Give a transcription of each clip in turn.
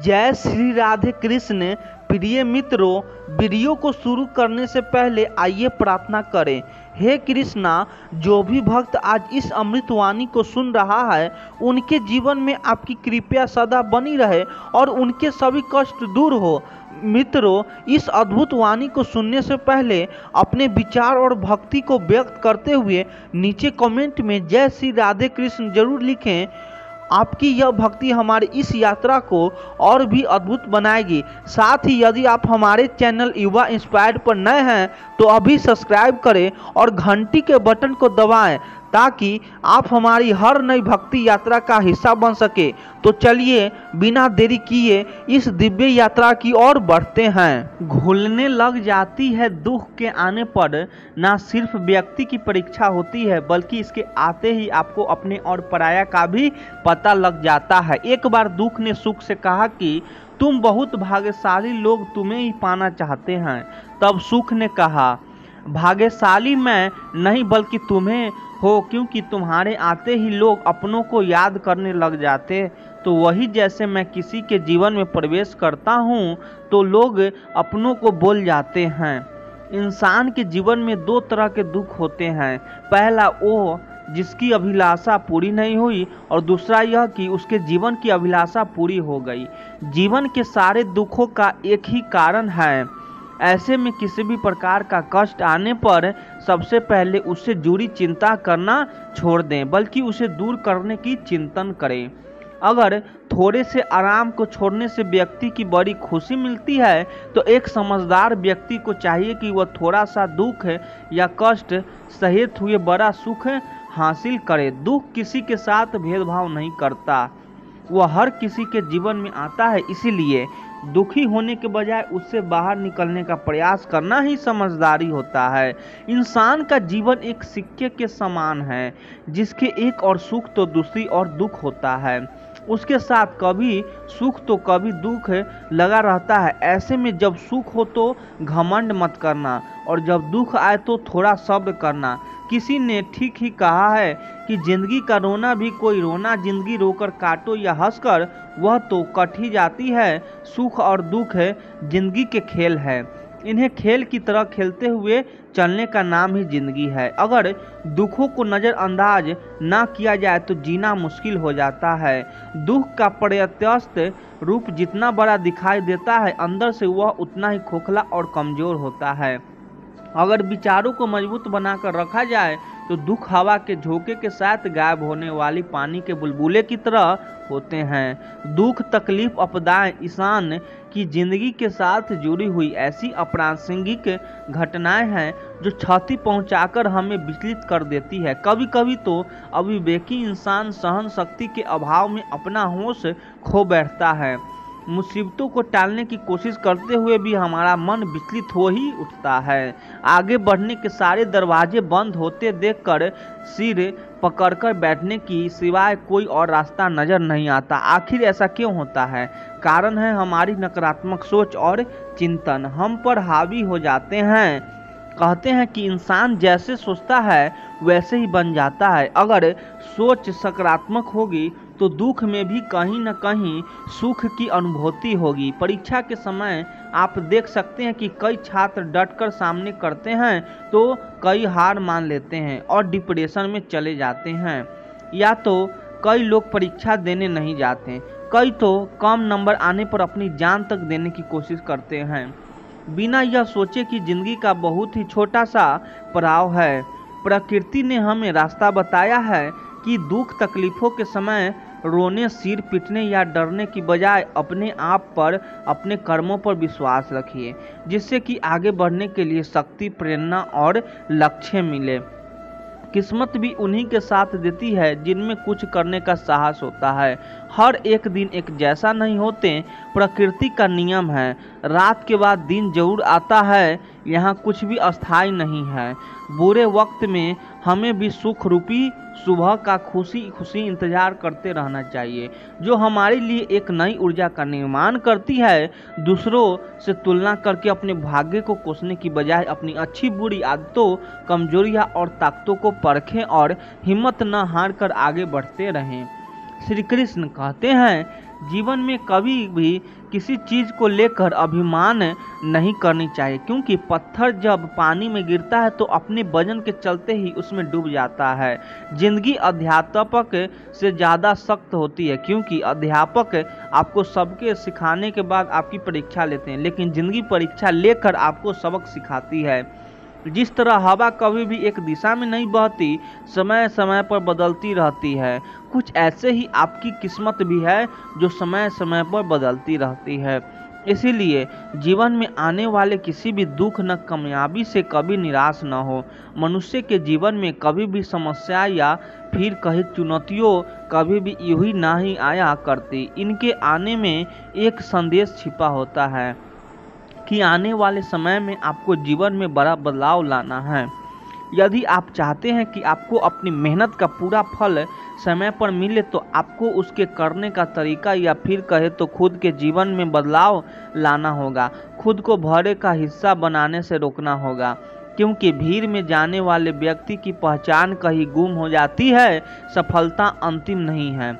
जय श्री राधे कृष्ण। प्रिय मित्रों, वीडियो को शुरू करने से पहले आइए प्रार्थना करें। हे कृष्णा, जो भी भक्त आज इस अमृतवाणी को सुन रहा है उनके जीवन में आपकी कृपा सदा बनी रहे और उनके सभी कष्ट दूर हो। मित्रों, इस अद्भुत वाणी को सुनने से पहले अपने विचार और भक्ति को व्यक्त करते हुए नीचे कमेंट में जय श्री राधे कृष्ण जरूर लिखें। आपकी यह भक्ति हमारी इस यात्रा को और भी अद्भुत बनाएगी। साथ ही यदि आप हमारे चैनल युवा इंस्पायर्ड पर नए हैं तो अभी सब्सक्राइब करें और घंटी के बटन को दबाएं ताकि आप हमारी हर नई भक्ति यात्रा का हिस्सा बन सके। तो चलिए बिना देरी किए इस दिव्य यात्रा की ओर बढ़ते हैं। घुलने लग जाती है दुख के आने पर न सिर्फ व्यक्ति की परीक्षा होती है बल्कि इसके आते ही आपको अपने और पराया का भी पता लग जाता है। एक बार दुख ने सुख से कहा कि तुम बहुत भाग्यशाली लोग तुम्हें ही पाना चाहते हैं। तब सुख ने कहा, भाग्यशाली मैं नहीं बल्कि तुम्हें हो, क्योंकि तुम्हारे आते ही लोग अपनों को याद करने लग जाते। तो वही जैसे मैं किसी के जीवन में प्रवेश करता हूँ तो लोग अपनों को बोल जाते हैं। इंसान के जीवन में दो तरह के दुख होते हैं। पहला वो जिसकी अभिलाषा पूरी नहीं हुई और दूसरा यह कि उसके जीवन की अभिलाषा पूरी हो गई। जीवन के सारे दुखों का एक ही कारण है। ऐसे में किसी भी प्रकार का कष्ट आने पर सबसे पहले उससे जुड़ी चिंता करना छोड़ दें बल्कि उसे दूर करने की चिंतन करें। अगर थोड़े से आराम को छोड़ने से व्यक्ति की बड़ी खुशी मिलती है तो एक समझदार व्यक्ति को चाहिए कि वह थोड़ा सा दुख या कष्ट सहित हुए बड़ा सुख हासिल करे। दुख किसी के साथ भेदभाव नहीं करता, वह हर किसी के जीवन में आता है। इसीलिए दुखी होने के बजाय उससे बाहर निकलने का प्रयास करना ही समझदारी होता है। इंसान का जीवन एक सिक्के के समान है जिसके एक और सुख तो दूसरी और दुख होता है। उसके साथ कभी सुख तो कभी दुख लगा रहता है। ऐसे में जब सुख हो तो घमंड मत करना और जब दुख आए तो थोड़ा सब्र करना। किसी ने ठीक ही कहा है कि जिंदगी का रोना भी कोई रोना, जिंदगी रोकर काटो या हंसकर वह तो कट ही जाती है। सुख और दुख जिंदगी के खेल है, इन्हें खेल की तरह खेलते हुए चलने का नाम ही जिंदगी है। अगर दुखों को नज़रअंदाज ना किया जाए तो जीना मुश्किल हो जाता है। दुख का प्रत्यस्त रूप जितना बड़ा दिखाई देता है अंदर से वह उतना ही खोखला और कमज़ोर होता है। अगर विचारों को मजबूत बनाकर रखा जाए तो दुख हवा के झोंके के साथ गायब होने वाली पानी के बुलबुले की तरह होते हैं। दुख, तकलीफ, आपदाएं इंसान की जिंदगी के साथ जुड़ी हुई ऐसी अप्रासंगिक घटनाएं हैं जो क्षति पहुंचाकर हमें विचलित कर देती है। कभी कभी तो अविवेकी इंसान सहन शक्ति के अभाव में अपना होश खो बैठता है। मुसीबतों को टालने की कोशिश करते हुए भी हमारा मन विचलित हो ही उठता है। आगे बढ़ने के सारे दरवाजे बंद होते देखकर सिर पकड़कर बैठने की सिवाय कोई और रास्ता नजर नहीं आता। आखिर ऐसा क्यों होता है? कारण है हमारी नकारात्मक सोच और चिंतन हम पर हावी हो जाते हैं। कहते हैं कि इंसान जैसे सोचता है वैसे ही बन जाता है। अगर सोच सकारात्मक होगी तो दुख में भी कहीं न कहीं सुख की अनुभूति होगी। परीक्षा के समय आप देख सकते हैं कि कई छात्र डटकर सामने करते हैं तो कई हार मान लेते हैं और डिप्रेशन में चले जाते हैं। या तो कई लोग परीक्षा देने नहीं जाते, कई तो कम नंबर आने पर अपनी जान तक देने की कोशिश करते हैं बिना यह सोचे कि जिंदगी का बहुत ही छोटा सा पड़ाव है। प्रकृति ने हमें रास्ता बताया है कि दुख तकलीफों के समय रोने, सिर पीटने या डरने की बजाय अपने आप पर, अपने कर्मों पर विश्वास रखिए जिससे कि आगे बढ़ने के लिए शक्ति, प्रेरणा और लक्ष्य मिले। किस्मत भी उन्हीं के साथ देती है जिनमें कुछ करने का साहस होता है। हर एक दिन एक जैसा नहीं होते, प्रकृति का नियम है। रात के बाद दिन जरूर आता है, यहाँ कुछ भी अस्थायी नहीं है। बुरे वक्त में हमें भी सुख रूपी सुबह का खुशी खुशी इंतजार करते रहना चाहिए जो हमारे लिए एक नई ऊर्जा का निर्माण करती है। दूसरों से तुलना करके अपने भाग्य को कोसने की बजाय अपनी अच्छी बुरी आदतों, कमजोरियां और ताकतों को परखें और हिम्मत न हार कर आगे बढ़ते रहें। श्री कृष्ण कहते हैं जीवन में कभी भी किसी चीज़ को लेकर अभिमान नहीं करनी चाहिए, क्योंकि पत्थर जब पानी में गिरता है तो अपने वजन के चलते ही उसमें डूब जाता है। जिंदगी अध्यापक से ज़्यादा सख्त होती है, क्योंकि अध्यापक आपको सबके सिखाने के बाद आपकी परीक्षा लेते हैं, लेकिन जिंदगी परीक्षा लेकर आपको सबक सिखाती है। जिस तरह हवा कभी भी एक दिशा में नहीं बहती, समय समय पर बदलती रहती है, कुछ ऐसे ही आपकी किस्मत भी है जो समय समय पर बदलती रहती है। इसीलिए जीवन में आने वाले किसी भी दुख न कामयाबी से कभी निराश न हो। मनुष्य के जीवन में कभी भी समस्या या फिर कहीं चुनौतियों कभी भी यूं ही ना ही आया करती। इनके आने में एक संदेश छिपा होता है कि आने वाले समय में आपको जीवन में बड़ा बदलाव लाना है। यदि आप चाहते हैं कि आपको अपनी मेहनत का पूरा फल समय पर मिले, तो आपको उसके करने का तरीका या फिर कहे तो खुद के जीवन में बदलाव लाना होगा। खुद को भरे का हिस्सा बनाने से रोकना होगा, क्योंकि भीड़ में जाने वाले व्यक्ति की पहचान कहीं गुम हो जाती है। सफलता अंतिम नहीं है,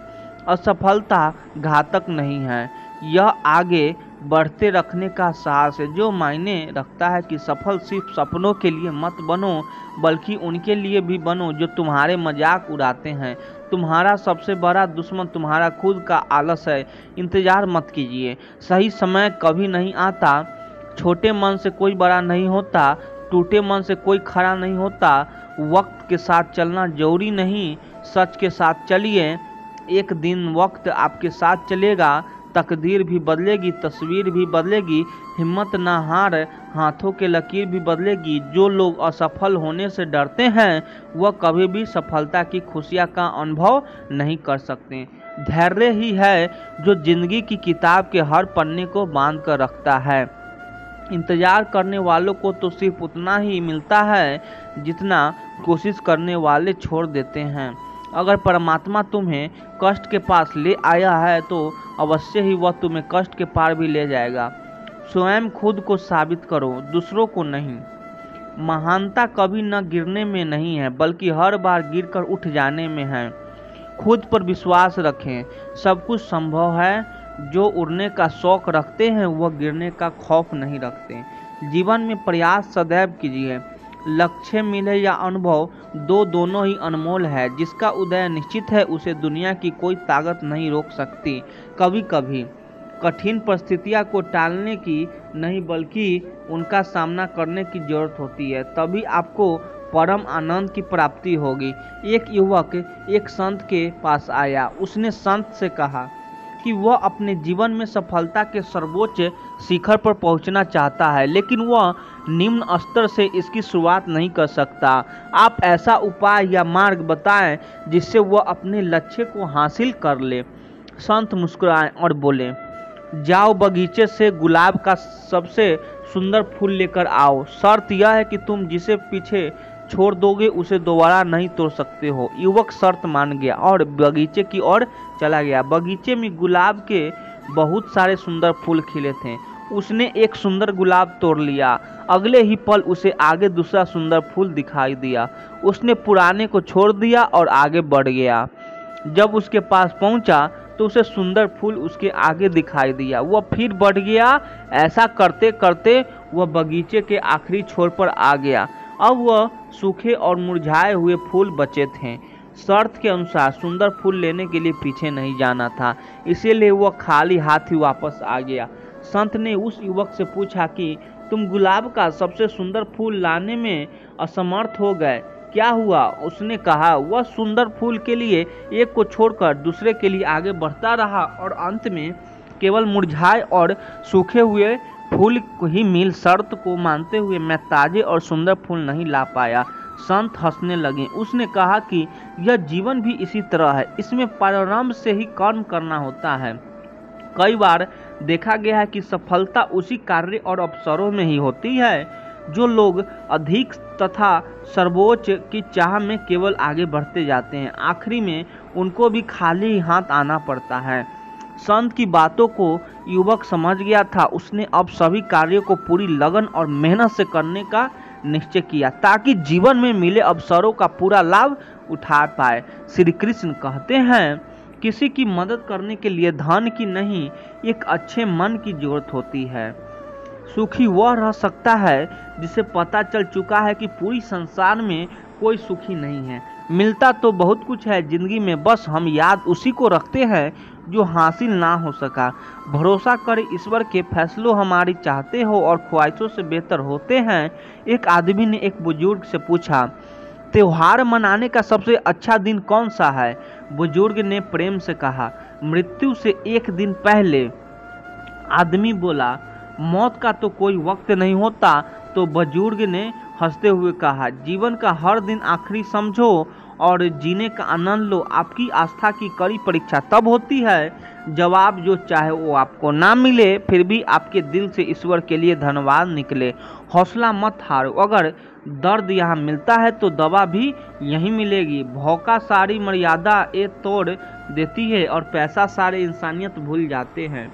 असफलता घातक नहीं है, यह आगे बढ़ते रखने का साहस है। जो मायने रखता है कि सफल सिर्फ सपनों के लिए मत बनो, बल्कि उनके लिए भी बनो जो तुम्हारे मजाक उड़ाते हैं। तुम्हारा सबसे बड़ा दुश्मन तुम्हारा खुद का आलस है। इंतजार मत कीजिए, सही समय कभी नहीं आता। छोटे मन से कोई बड़ा नहीं होता, टूटे मन से कोई खड़ा नहीं होता। वक्त के साथ चलना जरूरी नहीं, सच के साथ चलिए। एक दिन वक्त आपके साथ चलेगा, तकदीर भी बदलेगी, तस्वीर भी बदलेगी। हिम्मत ना हार, हाथों के लकीर भी बदलेगी। जो लोग असफल होने से डरते हैं वह कभी भी सफलता की खुशियाँ का अनुभव नहीं कर सकते। धैर्य ही है जो जिंदगी की किताब के हर पन्ने को बांध कर रखता है। इंतजार करने वालों को तो सिर्फ उतना ही मिलता है जितना कोशिश करने वाले छोड़ देते हैं। अगर परमात्मा तुम्हें कष्ट के पास ले आया है तो अवश्य ही वह तुम्हें कष्ट के पार भी ले जाएगा। स्वयं खुद को साबित करो, दूसरों को नहीं। महानता कभी न गिरने में नहीं है, बल्कि हर बार गिरकर उठ जाने में है। खुद पर विश्वास रखें, सब कुछ संभव है। जो उड़ने का शौक रखते हैं वह गिरने का खौफ नहीं रखते। जीवन में प्रयास सदैव कीजिए। लक्ष्य मिले या अनुभव, दोनों ही अनमोल है। जिसका उदय निश्चित है उसे दुनिया की कोई ताकत नहीं रोक सकती। कभी कभी कठिन परिस्थितियों को टालने की नहीं, बल्कि उनका सामना करने की जरूरत होती है, तभी आपको परम आनंद की प्राप्ति होगी। एक युवक एक संत के पास आया। उसने संत से कहा कि वह अपने जीवन में सफलता के सर्वोच्च शिखर पर पहुंचना चाहता है, लेकिन वह निम्न स्तर से इसकी शुरुआत नहीं कर सकता। आप ऐसा उपाय या मार्ग बताएं जिससे वह अपने लक्ष्य को हासिल कर ले। संत मुस्कुराए और बोले, जाओ बगीचे से गुलाब का सबसे सुंदर फूल लेकर आओ। शर्त यह है कि तुम जिसे पीछे छोड़ दोगे उसे दोबारा नहीं तोड़ सकते हो। युवक शर्त मान गया और बगीचे की ओर चला गया। बगीचे में गुलाब के बहुत सारे सुंदर फूल खिले थे। उसने एक सुंदर गुलाब तोड़ लिया। अगले ही पल उसे आगे दूसरा सुंदर फूल दिखाई दिया। उसने पुराने को छोड़ दिया और आगे बढ़ गया। जब उसके पास पहुंचा तो उसे सुंदर फूल उसके आगे दिखाई दिया। वह फिर बढ़ गया। ऐसा करते करते वह बगीचे के आखिरी छोर पर आ गया। अब वह सूखे और मुरझाए हुए फूल बचे थे। शर्त के अनुसार सुंदर फूल लेने के लिए पीछे नहीं जाना था, इसीलिए वह खाली हाथ ही वापस आ गया। संत ने उस युवक से पूछा कि तुम गुलाब का सबसे सुंदर फूल लाने में असमर्थ हो गए, क्या हुआ? उसने कहा, वह सुंदर फूल के लिए एक को छोड़कर दूसरे के लिए आगे बढ़ता रहा और अंत में केवल मुरझाए और सूखे हुए फूल ही मिल। शर्त को मानते हुए मैं ताजे और सुंदर फूल नहीं ला पाया। संत हंसने लगे। उसने कहा कि यह जीवन भी इसी तरह है, इसमें प्रारंभ से ही कर्म करना होता है। कई बार देखा गया है कि सफलता उसी कार्य और अवसरों में ही होती है जो लोग अधिक तथा सर्वोच्च की चाह में केवल आगे बढ़ते जाते हैं, आखिरी में उनको भी खाली हाथ आना पड़ता है। संत की बातों को युवक समझ गया था। उसने अब सभी कार्यों को पूरी लगन और मेहनत से करने का निश्चय किया ताकि जीवन में मिले अवसरों का पूरा लाभ उठा पाए। श्री कृष्ण कहते हैं किसी की मदद करने के लिए धन की नहीं, एक अच्छे मन की जरूरत होती है। सुखी वह रह सकता है जिसे पता चल चुका है कि पूरी संसार में कोई सुखी नहीं है। मिलता तो बहुत कुछ है जिंदगी में, बस हम याद उसी को रखते हैं जो हासिल ना हो सका। भरोसा कर ईश्वर के फैसलों हमारी चाहते हो और ख्वाहिशों से बेहतर होते हैं। एक आदमी ने एक बुजुर्ग से पूछा, त्योहार मनाने का सबसे अच्छा दिन कौन सा है? बुजुर्ग ने प्रेम से कहा, मृत्यु से एक दिन पहले। आदमी बोला, मौत का तो कोई वक्त नहीं होता। तो बुजुर्ग ने हंसते हुए कहा, जीवन का हर दिन आखिरी समझो और जीने का आनंद लो। आपकी आस्था की कड़ी परीक्षा तब होती है जब आप जो चाहे वो आपको ना मिले, फिर भी आपके दिल से ईश्वर के लिए धन्यवाद निकले। हौसला मत हारो, अगर दर्द यहाँ मिलता है तो दवा भी यहीं मिलेगी। भौका सारी मर्यादा ये तोड़ देती है और पैसा सारे इंसानियत भूल जाते हैं।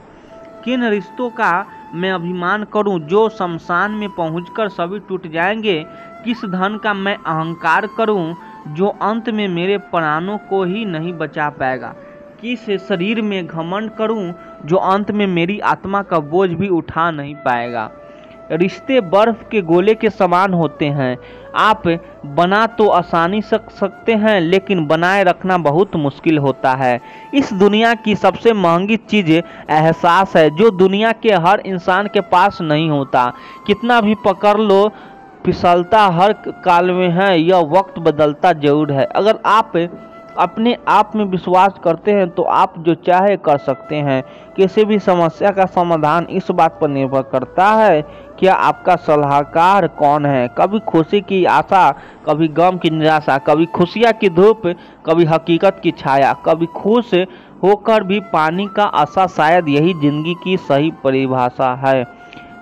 किन रिश्तों का मैं अभिमान करूं जो शमशान में पहुंचकर सभी टूट जाएंगे? किस धन का मैं अहंकार करूं जो अंत में मेरे प्राणों को ही नहीं बचा पाएगा? किस शरीर में घमंड करूं जो अंत में मेरी आत्मा का बोझ भी उठा नहीं पाएगा? रिश्ते बर्फ के गोले के समान होते हैं। आप बना तो आसानी से सकते हैं, लेकिन बनाए रखना बहुत मुश्किल होता है। इस दुनिया की सबसे महंगी चीज़ एहसास है, जो दुनिया के हर इंसान के पास नहीं होता। कितना भी पकड़ लो, फिसलता हर काल में है। यह वक्त बदलता जरूर है। अगर आप अपने आप में विश्वास करते हैं तो आप जो चाहे कर सकते हैं। किसी भी समस्या का समाधान इस बात पर निर्भर करता है क्या आपका सलाहकार कौन है। कभी खुशी की आशा, कभी गम की निराशा, कभी खुशियाँ की धूप, कभी हकीकत की छाया, कभी खुश होकर भी पानी का आशा। शायद यही जिंदगी की सही परिभाषा है।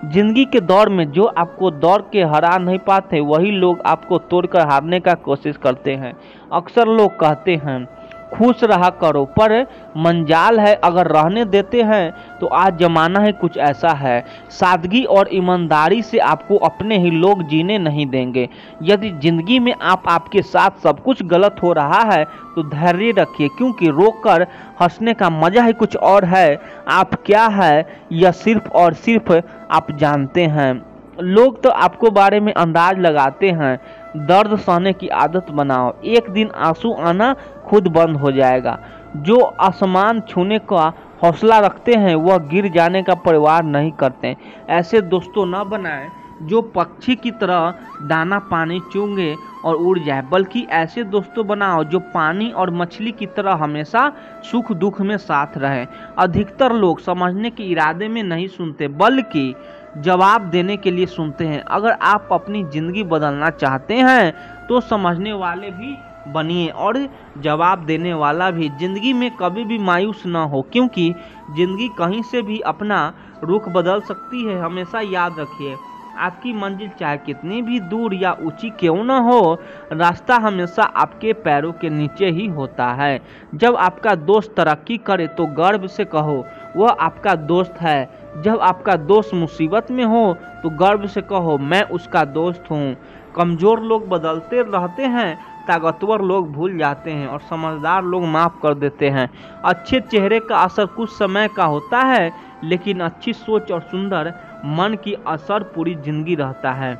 जिंदगी के दौर में जो आपको दौड़ के हरा नहीं पाते, वही लोग आपको तोड़कर हारने का कोशिश करते हैं। अक्सर लोग कहते हैं खुश रहा करो, पर मंजाल है अगर रहने देते हैं तो आज जमाना है कुछ ऐसा है। सादगी और ईमानदारी से आपको अपने ही लोग जीने नहीं देंगे। यदि जिंदगी में आपके साथ सब कुछ गलत हो रहा है तो धैर्य रखिए, क्योंकि रोक कर हंसने का मजा ही कुछ और है। आप क्या है यह सिर्फ और सिर्फ आप जानते हैं। लोग तो आपको बारे में अंदाज लगाते हैं। दर्द सहने की आदत बनाओ, एक दिन आंसू आना खुद बंद हो जाएगा। जो आसमान छूने का हौसला रखते हैं वह गिर जाने का परवाह नहीं करते। ऐसे दोस्तों न बनाएं जो पक्षी की तरह दाना पानी चूंगे और उड़ जाए, बल्कि ऐसे दोस्तों बनाओ जो पानी और मछली की तरह हमेशा सुख दुख में साथ रहें। अधिकतर लोग समझने के इरादे में नहीं सुनते, बल्कि जवाब देने के लिए सुनते हैं। अगर आप अपनी ज़िंदगी बदलना चाहते हैं तो समझने वाले भी बनिए और जवाब देने वाला भी। ज़िंदगी में कभी भी मायूस ना हो, क्योंकि ज़िंदगी कहीं से भी अपना रुख बदल सकती है। हमेशा याद रखिए, आपकी मंजिल चाहे कितनी भी दूर या ऊंची क्यों न हो, रास्ता हमेशा आपके पैरों के नीचे ही होता है। जब आपका दोस्त तरक्की करे तो गर्व से कहो वह आपका दोस्त है। जब आपका दोस्त मुसीबत में हो तो गर्व से कहो मैं उसका दोस्त हूँ। कमज़ोर लोग बदलते रहते हैं, ताकतवर लोग भूल जाते हैं और समझदार लोग माफ़ कर देते हैं। अच्छे चेहरे का असर कुछ समय का होता है, लेकिन अच्छी सोच और सुंदर मन की असर पूरी जिंदगी रहता है।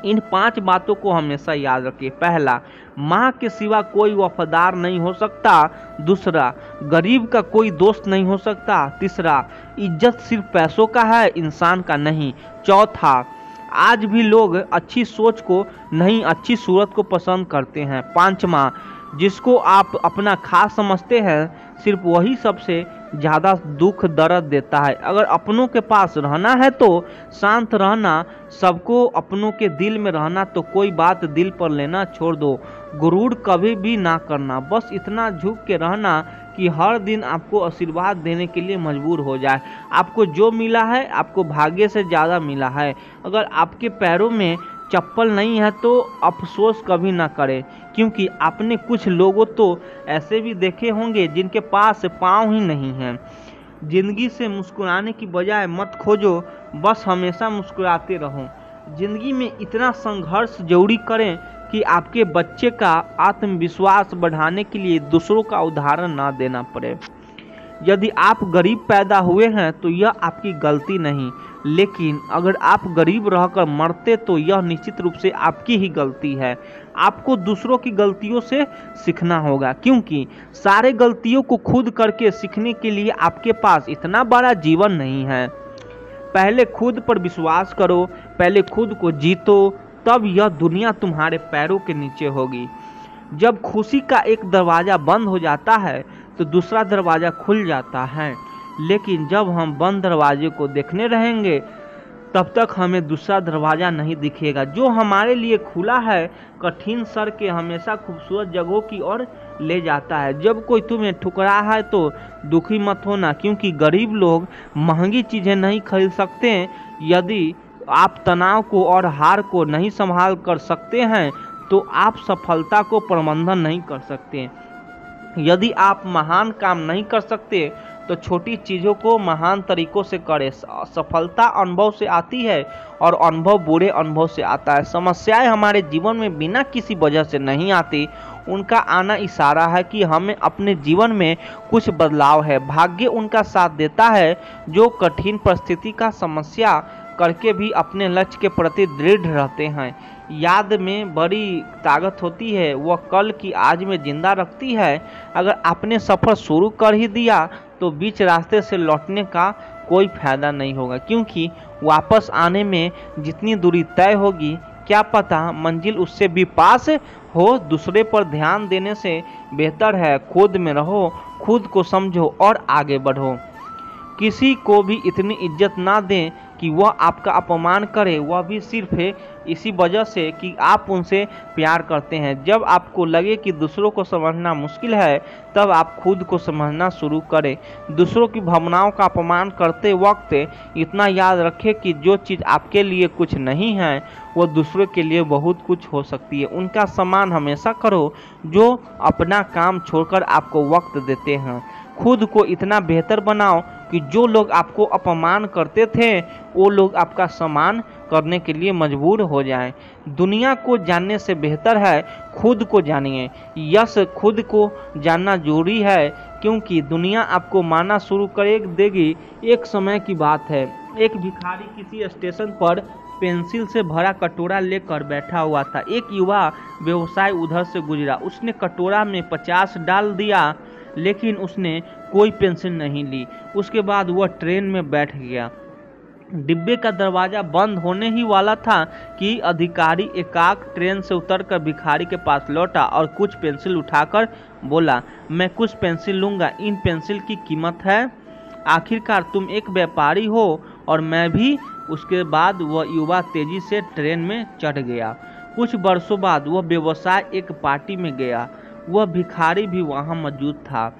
इन 5 बातों को हमेशा याद रखिए। पहला, माँ के सिवा कोई वफादार नहीं हो सकता। दूसरा, गरीब का कोई दोस्त नहीं हो सकता। तीसरा, इज्जत सिर्फ पैसों का है, इंसान का नहीं। चौथा, आज भी लोग अच्छी सोच को नहीं अच्छी सूरत को पसंद करते हैं। पांचवा, जिसको आप अपना खास समझते हैं सिर्फ वही सबसे ज़्यादा दुख दर्द देता है। अगर अपनों के पास रहना है तो शांत रहना, सबको अपनों के दिल में रहना तो कोई बात दिल पर लेना छोड़ दो। गुरूर कभी भी ना करना, बस इतना झुक के रहना कि हर दिन आपको आशीर्वाद देने के लिए मजबूर हो जाए। आपको जो मिला है आपको भाग्य से ज़्यादा मिला है। अगर आपके पैरों में चप्पल नहीं है तो अफसोस कभी ना करें, क्योंकि आपने कुछ लोगों तो ऐसे भी देखे होंगे जिनके पास पाँव ही नहीं हैं। जिंदगी से मुस्कुराने की बजाय मत खोजो, बस हमेशा मुस्कुराते रहो। जिंदगी में इतना संघर्ष जरूरी करें कि आपके बच्चे का आत्मविश्वास बढ़ाने के लिए दूसरों का उदाहरण ना देना पड़े। यदि आप गरीब पैदा हुए हैं तो यह आपकी गलती नहीं, लेकिन अगर आप गरीब रहकर मरते तो यह निश्चित रूप से आपकी ही गलती है। आपको दूसरों की गलतियों से सीखना होगा, क्योंकि सारे गलतियों को खुद करके सीखने के लिए आपके पास इतना बड़ा जीवन नहीं है। पहले खुद पर विश्वास करो, पहले खुद को जीतो, तब यह दुनिया तुम्हारे पैरों के नीचे होगी। जब खुशी का एक दरवाज़ा बंद हो जाता है तो दूसरा दरवाज़ा खुल जाता है, लेकिन जब हम बंद दरवाजे को देखने रहेंगे तब तक हमें दूसरा दरवाज़ा नहीं दिखेगा जो हमारे लिए खुला है। कठिन सर के हमेशा खूबसूरत जगहों की ओर ले जाता है। जब कोई तुम्हें ठुकरा है तो दुखी मत होना, क्योंकि गरीब लोग महंगी चीज़ें नहीं खरीद सकते। यदि आप तनाव को और हार को नहीं संभाल कर सकते हैं तो आप सफलता को प्रबंधन नहीं कर सकते। यदि आप महान काम नहीं कर सकते तो छोटी चीज़ों को महान तरीकों से करें। सफलता अनुभव से आती है और अनुभव बुरे अनुभव से आता है। समस्याएं हमारे जीवन में बिना किसी वजह से नहीं आती, उनका आना इशारा है कि हमें अपने जीवन में कुछ बदलाव है। भाग्य उनका साथ देता है जो कठिन परिस्थिति का समस्या करके भी अपने लक्ष्य के प्रति दृढ़ रहते हैं। याद में बड़ी ताकत होती है, वह कल की आज में जिंदा रखती है। अगर आपने सफ़र शुरू कर ही दिया तो बीच रास्ते से लौटने का कोई फायदा नहीं होगा, क्योंकि वापस आने में जितनी दूरी तय होगी क्या पता मंजिल उससे भी पास हो। दूसरे पर ध्यान देने से बेहतर है खुद में रहो, खुद को समझो और आगे बढ़ो। किसी को भी इतनी इज्जत ना दें कि वह आपका अपमान करे, वह भी सिर्फ इसी वजह से कि आप उनसे प्यार करते हैं। जब आपको लगे कि दूसरों को समझना मुश्किल है तब आप खुद को समझना शुरू करें। दूसरों की भावनाओं का अपमान करते वक्त इतना याद रखें कि जो चीज़ आपके लिए कुछ नहीं है वो दूसरों के लिए बहुत कुछ हो सकती है। उनका सम्मान हमेशा करो जो अपना काम छोड़कर आपको वक्त देते हैं। खुद को इतना बेहतर बनाओ कि जो लोग आपको अपमान करते थे वो लोग आपका सम्मान करने के लिए मजबूर हो जाएं। दुनिया को जानने से बेहतर है खुद को जानिए। यश खुद को जानना जरूरी है, क्योंकि दुनिया आपको मानना शुरू कर देगी। एक समय की बात है, एक भिखारी किसी स्टेशन पर पेंसिल से भरा कटोरा लेकर बैठा हुआ था। एक युवा व्यवसाय उधर से गुजरा, उसने कटोरा में 50 डाल दिया, लेकिन उसने कोई पेंसिल नहीं ली। उसके बाद वह ट्रेन में बैठ गया। डिब्बे का दरवाज़ा बंद होने ही वाला था कि अधिकारी एकाएक ट्रेन से उतरकर भिखारी के पास लौटा और कुछ पेंसिल उठाकर बोला, मैं कुछ पेंसिल लूँगा, इन पेंसिल की कीमत है। आखिरकार तुम एक व्यापारी हो और मैं भी। उसके बाद वह युवा तेजी से ट्रेन में चढ़ गया। कुछ वर्षों बाद वह व्यवसाय एक पार्टी में गया। वह भिखारी भी वहाँ मौजूद था।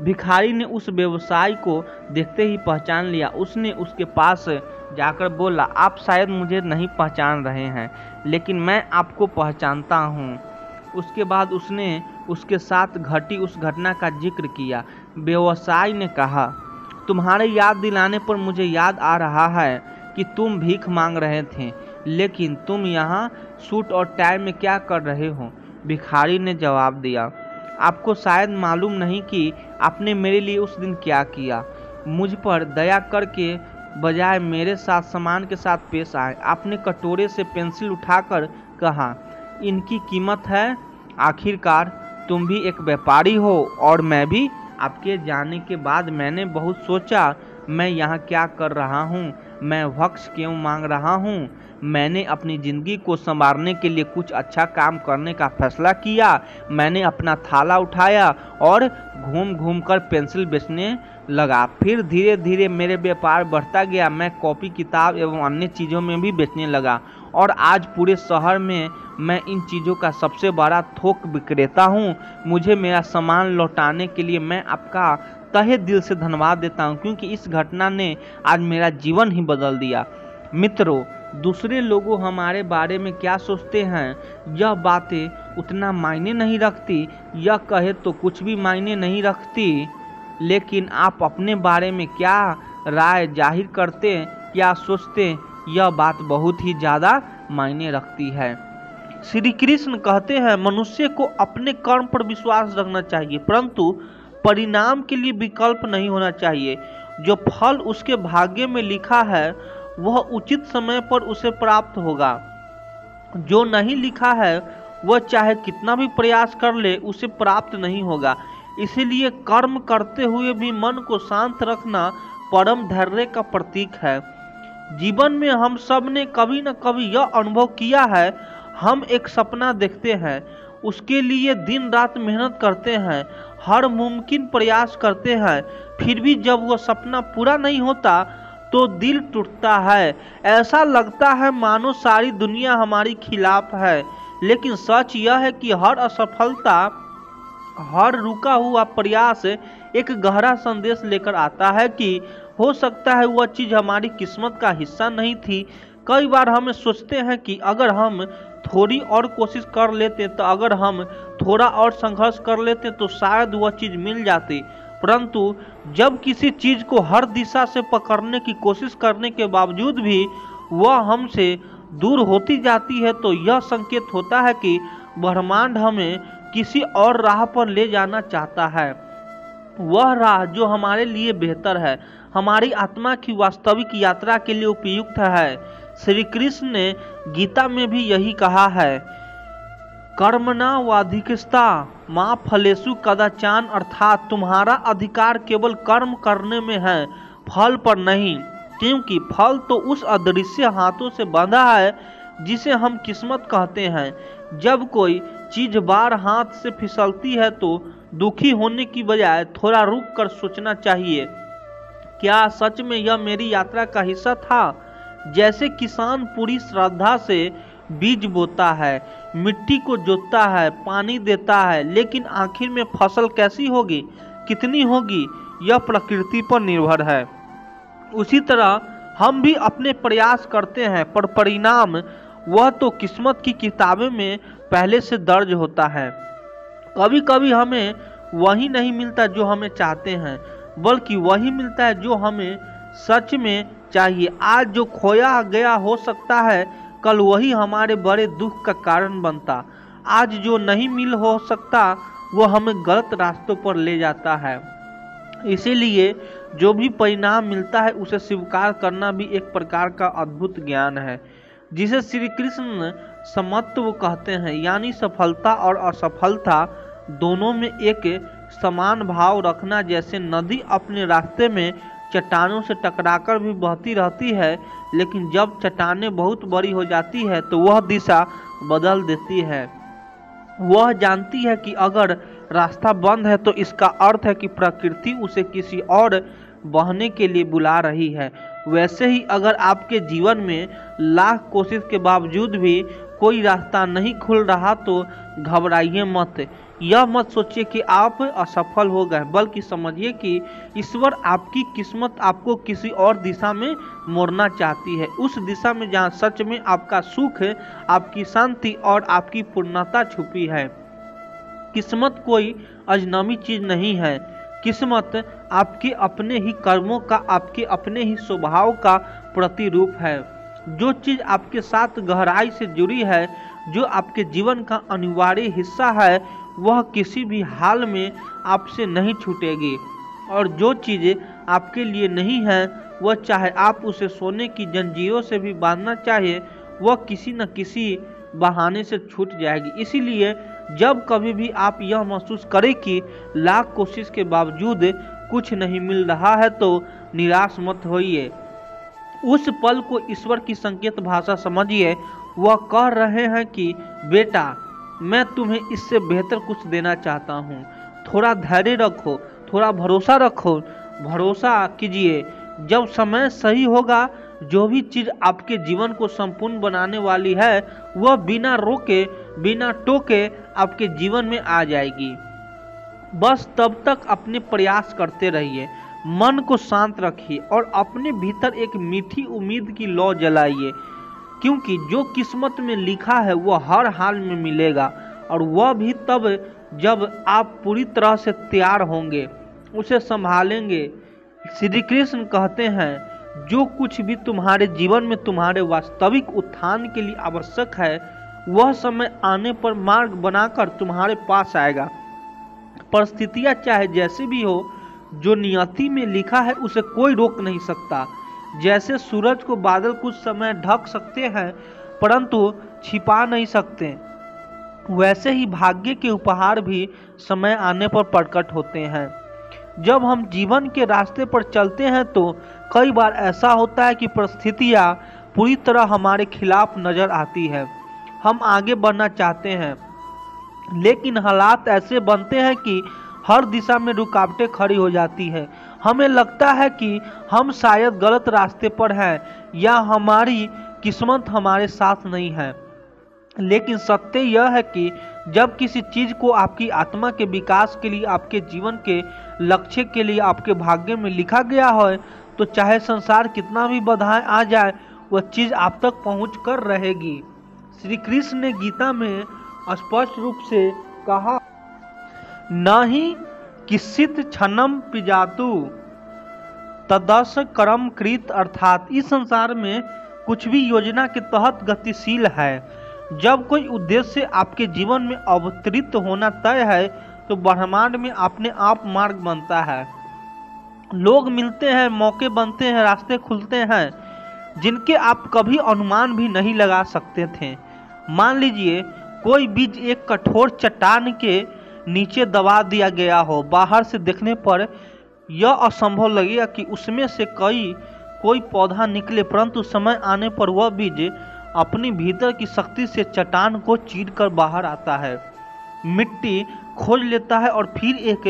भिखारी ने उस व्यवसायी को देखते ही पहचान लिया। उसने उसके पास जाकर बोला, आप शायद मुझे नहीं पहचान रहे हैं, लेकिन मैं आपको पहचानता हूँ। उसके बाद उसने उसके साथ घटी उस घटना का जिक्र किया। व्यवसायी ने कहा, तुम्हारे याद दिलाने पर मुझे याद आ रहा है कि तुम भीख मांग रहे थे, लेकिन तुम यहाँ सूट और टाई में क्या कर रहे हो? भिखारी ने जवाब दिया, आपको शायद मालूम नहीं कि आपने मेरे लिए उस दिन क्या किया। मुझ पर दया करके बजाय मेरे साथ सम्मान के साथ पेश आए। आपने कटोरे से पेंसिल उठाकर कहा, इनकी कीमत है। आखिरकार तुम भी एक व्यापारी हो और मैं भी। आपके जाने के बाद मैंने बहुत सोचा, मैं यहाँ क्या कर रहा हूँ, मैं भक्ष क्यों मांग रहा हूँ। मैंने अपनी ज़िंदगी को संवारने के लिए कुछ अच्छा काम करने का फैसला किया। मैंने अपना थाला उठाया और घूम घूम कर पेंसिल बेचने लगा। फिर धीरे धीरे मेरे व्यापार बढ़ता गया। मैं कॉपी किताब एवं अन्य चीज़ों में भी बेचने लगा और आज पूरे शहर में मैं इन चीज़ों का सबसे बड़ा थोक विक्रेता हूँ। मुझे मेरा सामान लौटाने के लिए मैं आपका तहे दिल से धन्यवाद देता हूँ, क्योंकि इस घटना ने आज मेरा जीवन ही बदल दिया। मित्रों, दूसरे लोगों हमारे बारे में क्या सोचते हैं यह बातें उतना मायने नहीं रखती। यह कहे तो कुछ भी मायने नहीं रखती, लेकिन आप अपने बारे में क्या राय जाहिर करते, क्या सोचते, यह बात बहुत ही ज़्यादा मायने रखती है। श्री कृष्ण कहते हैं मनुष्य को अपने कर्म पर विश्वास रखना चाहिए, परंतु परिणाम के लिए विकल्प नहीं होना चाहिए। जो फल उसके भाग्य में लिखा है वह उचित समय पर उसे प्राप्त होगा, जो नहीं लिखा है वह चाहे कितना भी प्रयास कर ले उसे प्राप्त नहीं होगा। इसीलिए कर्म करते हुए भी मन को शांत रखना परम धैर्य का प्रतीक है। जीवन में हम सब ने कभी न कभी यह अनुभव किया है, हम एक सपना देखते हैं, उसके लिए दिन रात मेहनत करते हैं, हर मुमकिन प्रयास करते हैं, फिर भी जब वह सपना पूरा नहीं होता तो दिल टूटता है। ऐसा लगता है मानो सारी दुनिया हमारी खिलाफ है। लेकिन सच यह है कि हर असफलता, हर रुका हुआ प्रयास एक गहरा संदेश लेकर आता है कि हो सकता है वह चीज़ हमारी किस्मत का हिस्सा नहीं थी। कई बार हम सोचते हैं कि अगर हम थोड़ी और कोशिश कर लेते, तो अगर हम थोड़ा और संघर्ष कर लेते तो शायद वह चीज़ मिल जाती, परंतु जब किसी चीज़ को हर दिशा से पकड़ने की कोशिश करने के बावजूद भी वह हमसे दूर होती जाती है, तो यह संकेत होता है कि ब्रह्मांड हमें किसी और राह पर ले जाना चाहता है, वह राह जो हमारे लिए बेहतर है, हमारी आत्मा की वास्तविक यात्रा के लिए उपयुक्त है। श्री कृष्ण ने गीता में भी यही कहा है, कर्मणा वाधिकस्ता मां फलेषु कदाचान, अर्थात तुम्हारा अधिकार केवल कर्म करने में है, फल पर नहीं, क्योंकि फल तो उस अदृश्य हाथों से बंधा है जिसे हम किस्मत कहते हैं। जब कोई चीज बार हाथ से फिसलती है तो दुखी होने की बजाय थोड़ा रुक कर सोचना चाहिए, क्या सच में यह मेरी यात्रा का हिस्सा था। जैसे किसान पूरी श्रद्धा से बीज बोता है, मिट्टी को जोतता है, पानी देता है, लेकिन आखिर में फसल कैसी होगी, कितनी होगी, यह प्रकृति पर निर्भर है। उसी तरह हम भी अपने प्रयास करते हैं, पर परिणाम वह तो किस्मत की किताबें में पहले से दर्ज होता है। कभी कभी हमें वही नहीं मिलता जो हमें चाहते हैं, बल्कि वही मिलता है जो हमें सच में चाहिए। आज जो खोया गया हो सकता है कल वही हमारे बड़े दुख का कारण बनता। आज जो नहीं मिल हो सकता वो हमें गलत रास्तों पर ले जाता है। इसीलिए जो भी परिणाम मिलता है उसे स्वीकार करना भी एक प्रकार का अद्भुत ज्ञान है, जिसे श्री कृष्ण समत्व कहते हैं, यानी सफलता और असफलता दोनों में एक समान भाव रखना। जैसे नदी अपने रास्ते में चट्टानों से टकराकर भी बहती रहती है, लेकिन जब चट्टानें बहुत बड़ी हो जाती है तो वह दिशा बदल देती है। वह जानती है कि अगर रास्ता बंद है तो इसका अर्थ है कि प्रकृति उसे किसी और बहने के लिए बुला रही है। वैसे ही अगर आपके जीवन में लाख कोशिश के बावजूद भी कोई रास्ता नहीं खुल रहा तो घबराइए मत। यह मत सोचिए कि आप असफल हो गए, बल्कि समझिए कि ईश्वर आपकी किस्मत आपको किसी और दिशा में मोड़ना चाहती है, उस दिशा में जहाँ सच में आपका सुख, आपकी शांति और आपकी पूर्णता छुपी है। किस्मत कोई अजनबी चीज नहीं है। किस्मत आपके अपने ही कर्मों का, आपके अपने ही स्वभाव का प्रतिरूप है। जो चीज आपके साथ गहराई से जुड़ी है, जो आपके जीवन का अनिवार्य हिस्सा है, वह किसी भी हाल में आपसे नहीं छूटेगी। और जो चीज़ें आपके लिए नहीं है, वह चाहे आप उसे सोने की जंजीरों से भी बांधना चाहे, वह किसी न किसी बहाने से छूट जाएगी। इसीलिए जब कभी भी आप यह महसूस करें कि लाख कोशिश के बावजूद कुछ नहीं मिल रहा है, तो निराश मत होइए। उस पल को ईश्वर की संकेत भाषा समझिए। वह कह रहे हैं कि बेटा, मैं तुम्हें इससे बेहतर कुछ देना चाहता हूँ। थोड़ा धैर्य रखो, थोड़ा भरोसा रखो, भरोसा कीजिए। जब समय सही होगा, जो भी चीज़ आपके जीवन को संपूर्ण बनाने वाली है, वह बिना रोके, बिना टोके आपके जीवन में आ जाएगी। बस तब तक अपने प्रयास करते रहिए, मन को शांत रखिए और अपने भीतर एक मीठी उम्मीद की लौ जलाइए, क्योंकि जो किस्मत में लिखा है वह हर हाल में मिलेगा, और वह भी तब जब आप पूरी तरह से तैयार होंगे, उसे संभालेंगे। श्री कृष्ण कहते हैं, जो कुछ भी तुम्हारे जीवन में तुम्हारे वास्तविक उत्थान के लिए आवश्यक है, वह समय आने पर मार्ग बनाकर तुम्हारे पास आएगा। परिस्थितियां चाहे जैसी भी हो, जो नियति में लिखा है उसे कोई रोक नहीं सकता। जैसे सूरज को बादल कुछ समय ढक सकते हैं परंतु छिपा नहीं सकते, वैसे ही भाग्य के उपहार भी समय आने पर प्रकट होते हैं। जब हम जीवन के रास्ते पर चलते हैं तो कई बार ऐसा होता है कि परिस्थितियां पूरी तरह हमारे खिलाफ नजर आती है। हम आगे बढ़ना चाहते हैं लेकिन हालात ऐसे बनते हैं कि हर दिशा में रुकावटें खड़ी हो जाती हैं। हमें लगता है कि हम शायद गलत रास्ते पर हैं या हमारी किस्मत हमारे साथ नहीं है। लेकिन सत्य यह है कि जब किसी चीज को आपकी आत्मा के विकास के लिए, आपके जीवन के लक्ष्य के लिए, आपके भाग्य में लिखा गया है तो चाहे संसार कितना भी बाधाएं आ जाए, वह चीज आप तक पहुंच कर रहेगी। श्री कृष्ण ने गीता में स्पष्ट रूप से कहा, न ही किसित क्षणम पिजातु तदस कर्म कृत, अर्थात इस संसार में कुछ भी योजना के तहत गतिशील है। जब कोई उद्देश्य आपके जीवन में अवतरित होना तय है तो ब्रह्मांड में अपने आप मार्ग बनता है। लोग मिलते हैं, मौके बनते हैं, रास्ते खुलते हैं जिनके आप कभी अनुमान भी नहीं लगा सकते थे। मान लीजिए कोई बीज एक कठोर चट्टान के नीचे दबा दिया गया हो। बाहर से देखने पर यह असंभव लगेगा कि उसमें से कोई पौधा निकले, परंतु समय आने पर वह बीज अपनी भीतर की शक्ति से चट्टान को चीरकर बाहर आता है, मिट्टी खोज लेता है और फिर एक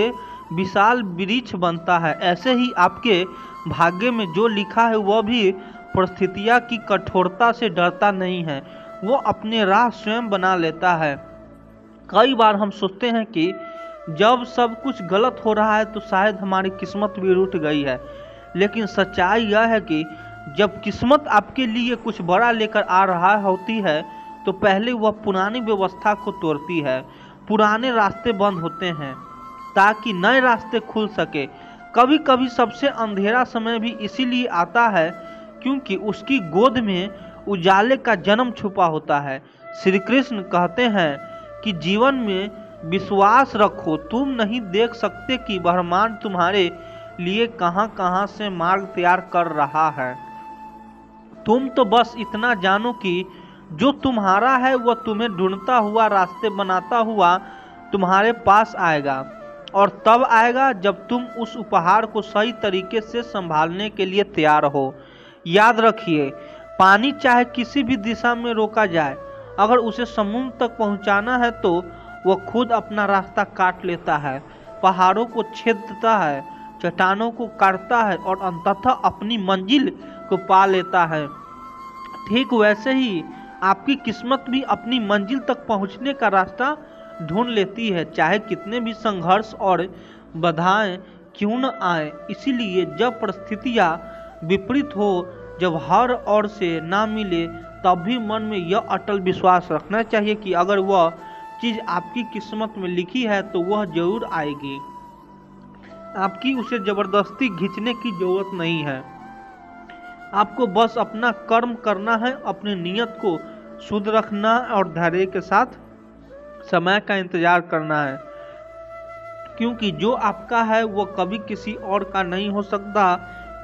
विशाल वृक्ष बनता है। ऐसे ही आपके भाग्य में जो लिखा है वह भी परिस्थितियां की कठोरता से डरता नहीं है, वो अपने राह स्वयं बना लेता है। कई बार हम सोचते हैं कि जब सब कुछ गलत हो रहा है तो शायद हमारी किस्मत भी रूठ गई है, लेकिन सच्चाई यह है कि जब किस्मत आपके लिए कुछ बड़ा लेकर आ रहा होती है तो पहले वह पुरानी व्यवस्था को तोड़ती है। पुराने रास्ते बंद होते हैं ताकि नए रास्ते खुल सके। कभी कभी सबसे अंधेरा समय भी इसीलिए आता है क्योंकि उसकी गोद में उजाले का जन्म छुपा होता है। श्री कृष्ण कहते हैं कि जीवन में विश्वास रखो, तुम नहीं देख सकते कि ब्रह्मांड तुम्हारे लिए कहां कहां से मार्ग तैयार कर रहा है। तुम तो बस इतना जानो कि जो तुम्हारा है वह तुम्हें ढूंढता हुआ, रास्ते बनाता हुआ तुम्हारे पास आएगा, और तब आएगा जब तुम उस उपहार को सही तरीके से संभालने के लिए तैयार हो। याद रखिए, पानी चाहे किसी भी दिशा में रोका जाए, अगर उसे समुद्र तक पहुंचाना है तो वह खुद अपना रास्ता काट लेता है, पहाड़ों को छेदता है, चट्टानों को काटता है और अंततः अपनी मंजिल को पा लेता है। ठीक वैसे ही आपकी किस्मत भी अपनी मंजिल तक पहुंचने का रास्ता ढूंढ लेती है, चाहे कितने भी संघर्ष और बाधाएं क्यों न आए। इसीलिए जब परिस्थितियां विपरीत हो, जब हर ओर से ना मिले, तब भी मन में यह अटल विश्वास रखना चाहिए कि अगर वह चीज़ आपकी किस्मत में लिखी है तो वह जरूर आएगी। आपकी उसे जबरदस्ती खींचने की जरूरत नहीं है। आपको बस अपना कर्म करना है, अपनी नीयत को शुद्ध रखना और धैर्य के साथ समय का इंतजार करना है, क्योंकि जो आपका है वह कभी किसी और का नहीं हो सकता,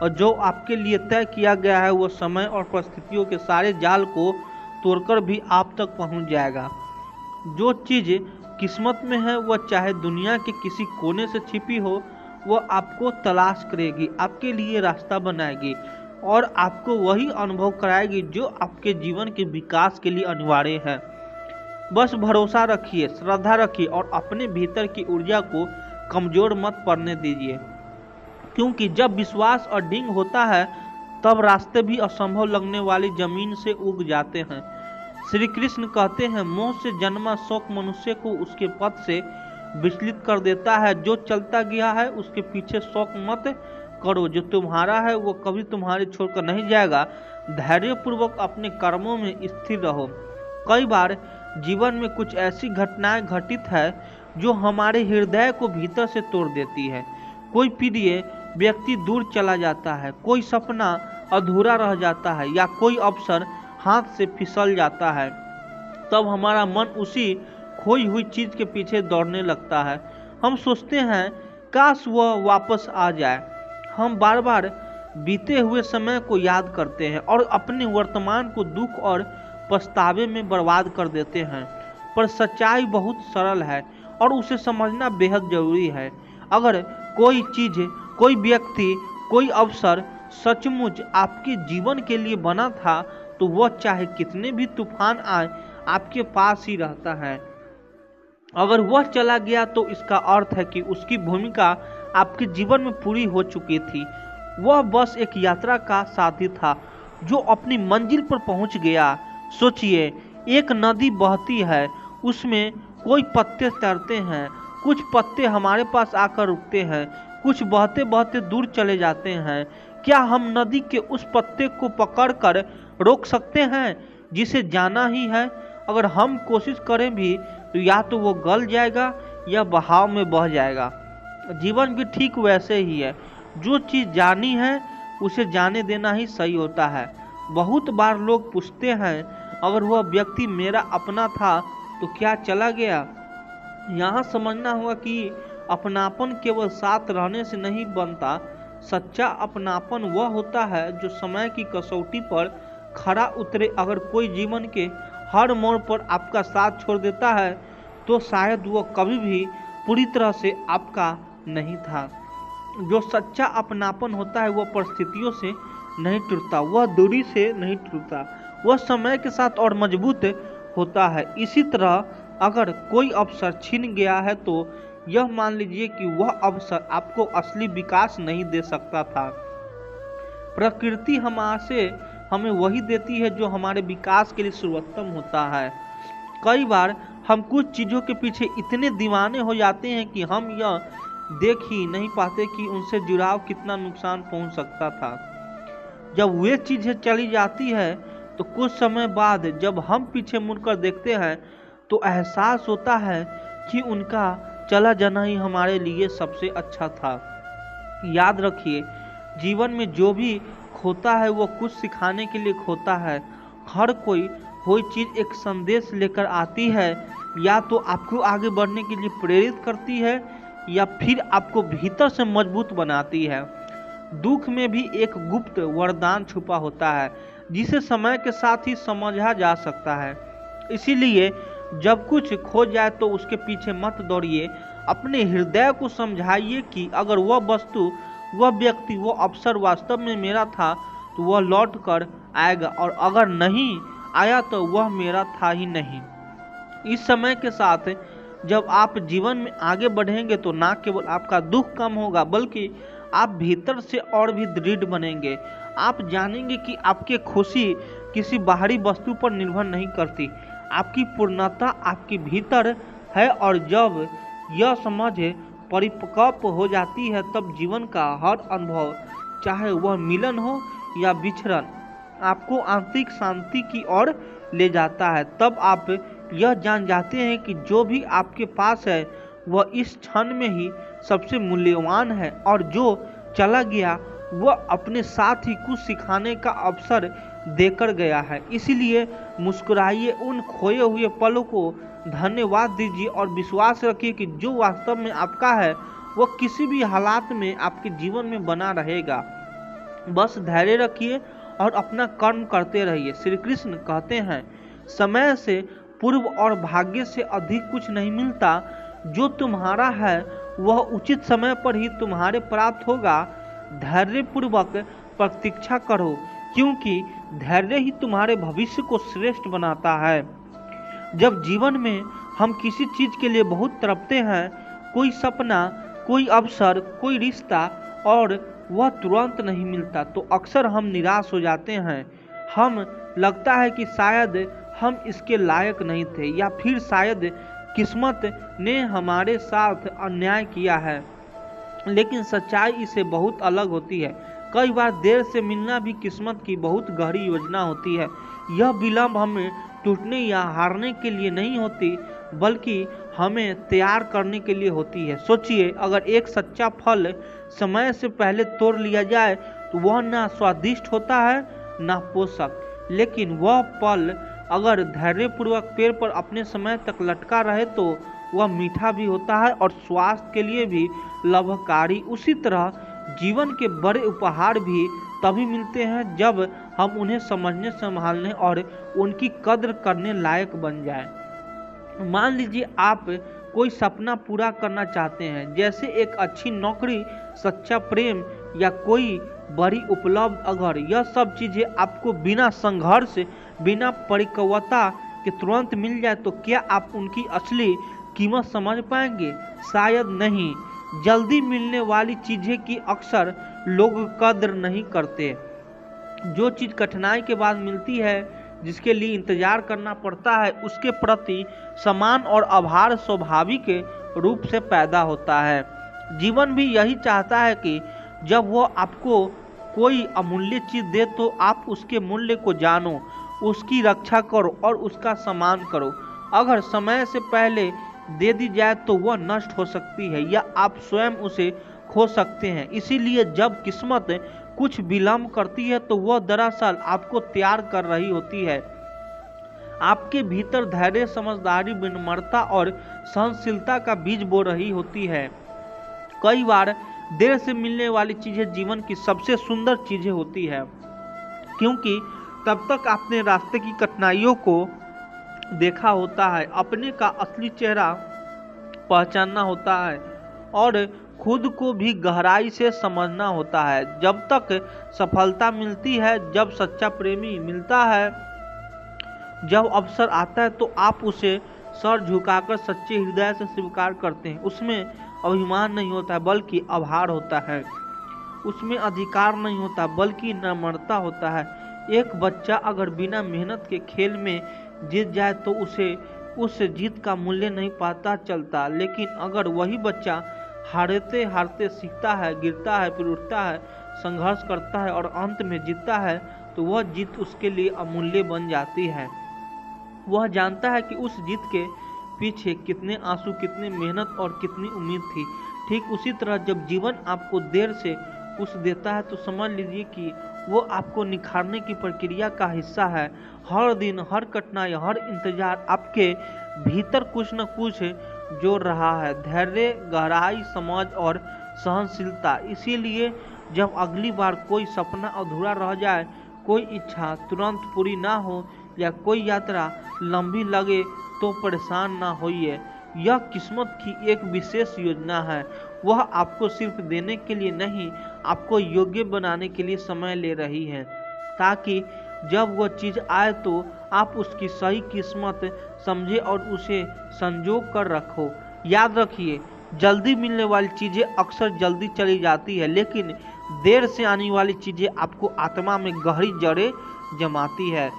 और जो आपके लिए तय किया गया है वह समय और परिस्थितियों के सारे जाल को तोड़कर भी आप तक पहुंच जाएगा। जो चीज़ किस्मत में है वह चाहे दुनिया के किसी कोने से छिपी हो, वह आपको तलाश करेगी, आपके लिए रास्ता बनाएगी और आपको वही अनुभव कराएगी जो आपके जीवन के विकास के लिए अनिवार्य है। बस भरोसा रखिए, श्रद्धा रखिए और अपने भीतर की ऊर्जा को कमजोर मत पड़ने दीजिए, क्योंकि जब विश्वास और डिंग होता है तब रास्ते भी असंभव लगने वाली जमीन से उग जाते हैं। श्री कृष्ण कहते हैं, मोह से जन्मा शौक मनुष्य को उसके पथ से विचलित कर देता है। जो चलता गया है उसके पीछे शौक मत करो, जो तुम्हारा है वो कभी तुम्हारे छोड़कर नहीं जाएगा। धैर्यपूर्वक अपने कर्मों में स्थिर रहो। कई बार जीवन में कुछ ऐसी घटनाएं घटित है जो हमारे हृदय को भीतर से तोड़ देती है। कोई प्रिय व्यक्ति दूर चला जाता है, कोई सपना अधूरा रह जाता है या कोई अवसर हाथ से फिसल जाता है। तब हमारा मन उसी खोई हुई चीज के पीछे दौड़ने लगता है। हम सोचते हैं काश वह वापस आ जाए। हम बार बार बीते हुए समय को याद करते हैं और अपने वर्तमान को दुख और पछतावे में बर्बाद कर देते हैं। पर सच्चाई बहुत सरल है और उसे समझना बेहद जरूरी है। अगर कोई चीज, कोई व्यक्ति, कोई अवसर सचमुच आपके जीवन के लिए बना था तो वह चाहे कितने भी तूफान आए आपके पास ही रहता है। अगर वह चला गया तो इसका अर्थ है कि उसकी भूमिका आपके जीवन में पूरी हो चुकी थी। वह बस एक यात्रा का साथी था जो अपनी मंजिल पर पहुंच गया। सोचिए, एक नदी बहती है, उसमें कोई पत्ते तैरते हैं, कुछ पत्ते हमारे पास आकर रुकते हैं, कुछ बहते बहते दूर चले जाते हैं। क्या हम नदी के उस पत्ते को पकड़कर रोक सकते हैं जिसे जाना ही है? अगर हम कोशिश करें भी तो या तो वो गल जाएगा या बहाव में बह जाएगा। जीवन भी ठीक वैसे ही है। जो चीज़ जानी है उसे जाने देना ही सही होता है। बहुत बार लोग पूछते हैं, अगर वह व्यक्ति मेरा अपना था तो क्या चला गया? यहाँ समझना होगा कि अपनापन केवल साथ रहने से नहीं बनता। सच्चा अपनापन वह होता है जो समय की कसौटी पर खरा उतरे। अगर कोई जीवन के हर मोड़ पर आपका साथ छोड़ देता है तो शायद वह कभी भी पूरी तरह से आपका नहीं था। जो सच्चा अपनापन होता है वह परिस्थितियों से नहीं टूटता, वह दूरी से नहीं टूटता, वह समय के साथ और मजबूत होता है। इसी तरह अगर कोई अवसर छीन गया है तो यह मान लीजिए कि वह अवसर आपको असली विकास नहीं दे सकता था। प्रकृति हमें वही देती है जो हमारे विकास के लिए सर्वोत्तम होता है। कई बार हम कुछ चीज़ों के पीछे इतने दीवाने हो जाते हैं कि हम यह देख ही नहीं पाते कि उनसे जुड़ाव कितना नुकसान पहुंच सकता था। जब वे चीज़ें चली जाती है तो कुछ समय बाद जब हम पीछे मुड़कर देखते हैं तो एहसास होता है कि उनका चला जाना ही हमारे लिए सबसे अच्छा था। याद रखिए, जीवन में जो भी खोता है वो कुछ सिखाने के लिए खोता है। हर कोई चीज़ एक संदेश लेकर आती है, या तो आपको आगे बढ़ने के लिए प्रेरित करती है या फिर आपको भीतर से मजबूत बनाती है। दुख में भी एक गुप्त वरदान छुपा होता है जिसे समय के साथ ही समझा जा सकता है। इसीलिए जब कुछ खो जाए तो उसके पीछे मत दौड़िए। अपने हृदय को समझाइए कि अगर वह वस्तु, वह व्यक्ति, वह अवसर वास्तव में मेरा था तो वह लौट कर आएगा, और अगर नहीं आया तो वह मेरा था ही नहीं। इस समय के साथ जब आप जीवन में आगे बढ़ेंगे तो ना केवल आपका दुख कम होगा बल्कि आप भीतर से और भी दृढ़ बनेंगे। आप जानेंगे कि आपकी खुशी किसी बाहरी वस्तु पर निर्भर नहीं करती, आपकी पूर्णता आपके भीतर है। और जब यह समझ परिपक्व हो जाती है तब जीवन का हर अनुभव, चाहे वह मिलन हो या विछड़न, आपको आंतरिक शांति की ओर ले जाता है। तब आप यह जान जाते हैं कि जो भी आपके पास है वह इस क्षण में ही सबसे मूल्यवान है, और जो चला गया वह अपने साथ ही कुछ सिखाने का अवसर देकर गया है। इसलिए मुस्कुराइए, उन खोए हुए पलों को धन्यवाद दीजिए और विश्वास रखिए कि जो वास्तव में आपका है वह किसी भी हालात में आपके जीवन में बना रहेगा। बस धैर्य रखिए और अपना कर्म करते रहिए। श्री कृष्ण कहते हैं, समय से पूर्व और भाग्य से अधिक कुछ नहीं मिलता। जो तुम्हारा है वह उचित समय पर ही तुम्हारे प्राप्त होगा। धैर्यपूर्वक प्रतीक्षा करो, क्योंकि धैर्य ही तुम्हारे भविष्य को श्रेष्ठ बनाता है। जब जीवन में हम किसी चीज के लिए बहुत तड़पते हैं, कोई सपना, कोई अवसर, कोई रिश्ता, और वह तुरंत नहीं मिलता, तो अक्सर हम निराश हो जाते हैं। हम लगता है कि शायद हम इसके लायक नहीं थे, या फिर शायद किस्मत ने हमारे साथ अन्याय किया है। लेकिन सच्चाई इससे बहुत अलग होती है। कई बार देर से मिलना भी किस्मत की बहुत गहरी योजना होती है। यह विलंब हमें टूटने या हारने के लिए नहीं होती, बल्कि हमें तैयार करने के लिए होती है। सोचिए, अगर एक सच्चा फल समय से पहले तोड़ लिया जाए तो वह ना स्वादिष्ट होता है ना पोषक, लेकिन वह फल अगर धैर्यपूर्वक पेड़ पर अपने समय तक लटका रहे तो वह मीठा भी होता है और स्वास्थ्य के लिए भी लाभकारी। उसी तरह जीवन के बड़े उपहार भी तभी मिलते हैं जब हम उन्हें समझने, संभालने और उनकी कद्र करने लायक बन जाएं। मान लीजिए आप कोई सपना पूरा करना चाहते हैं, जैसे एक अच्छी नौकरी, सच्चा प्रेम या कोई बड़ी उपलब्धि। अगर यह सब चीजें आपको बिना संघर्ष, बिना परिपक्वता के तुरंत मिल जाए तो क्या आप उनकी असली कीमत समझ पाएंगे? शायद नहीं। जल्दी मिलने वाली चीजें की अक्सर लोग कद्र नहीं करते। जो चीज कठिनाई के बाद मिलती है, जिसके लिए इंतजार करना पड़ता है, उसके प्रति सम्मान और आभार स्वाभाविक रूप से पैदा होता है। जीवन भी यही चाहता है कि जब वो आपको कोई अमूल्य चीज दे तो आप उसके मूल्य को जानो, उसकी रक्षा करो और उसका सम्मान करो। अगर समय से पहले दे दी जाए तो वह नष्ट हो सकती है या आप स्वयं उसे खो सकते हैं। इसीलिए जब किस्मत कुछ विलंब करती है तो वह दरअसल आपको तैयार कर रही होती है। आपके भीतर धैर्य, समझदारी, विनम्रता और सहनशीलता का बीज बो रही होती है। कई बार देर से मिलने वाली चीजें जीवन की सबसे सुंदर चीजें होती है, क्योंकि तब तक आपने रास्ते की कठिनाइयों को देखा होता है, अपने का असली चेहरा पहचानना होता है और खुद को भी गहराई से समझना होता है। जब तक सफलता मिलती है, जब सच्चा प्रेमी मिलता है, जब अवसर आता है तो आप उसे सर झुकाकर सच्चे हृदय से स्वीकार करते हैं। उसमें अभिमान नहीं होता है बल्कि आभार होता है, उसमें अधिकार नहीं होता बल्कि नम्रता होता है। एक बच्चा अगर बिना मेहनत के खेल में जीत जाए तो उसे उस जीत का मूल्य नहीं पता चलता, लेकिन अगर वही बच्चा हारते हारते सीखता है, गिरता है, फिर उठता है, संघर्ष करता है और अंत में जीतता है तो वह जीत उसके लिए अमूल्य बन जाती है। वह जानता है कि उस जीत के पीछे कितने आंसू, कितनी मेहनत और कितनी उम्मीद थी। ठीक उसी तरह जब जीवन आपको देर से कुछ देता है तो समझ लीजिए कि वो आपको निखारने की प्रक्रिया का हिस्सा है। हर दिन, हर कठिनाई, हर इंतजार आपके भीतर कुछ न कुछ जोड़ रहा है, धैर्य, गहराई, समझ और सहनशीलता। इसीलिए जब अगली बार कोई सपना अधूरा रह जाए, कोई इच्छा तुरंत पूरी ना हो या कोई यात्रा लंबी लगे तो परेशान ना होइए। यह किस्मत की एक विशेष योजना है। वह आपको सिर्फ देने के लिए नहीं, आपको योग्य बनाने के लिए समय ले रही है, ताकि जब वह चीज आए तो आप उसकी सही किस्मत समझे और उसे संजो कर रखो। याद रखिए, जल्दी मिलने वाली चीजें अक्सर जल्दी चली जाती है, लेकिन देर से आने वाली चीजें आपको आत्मा में गहरी जड़ें जमाती है।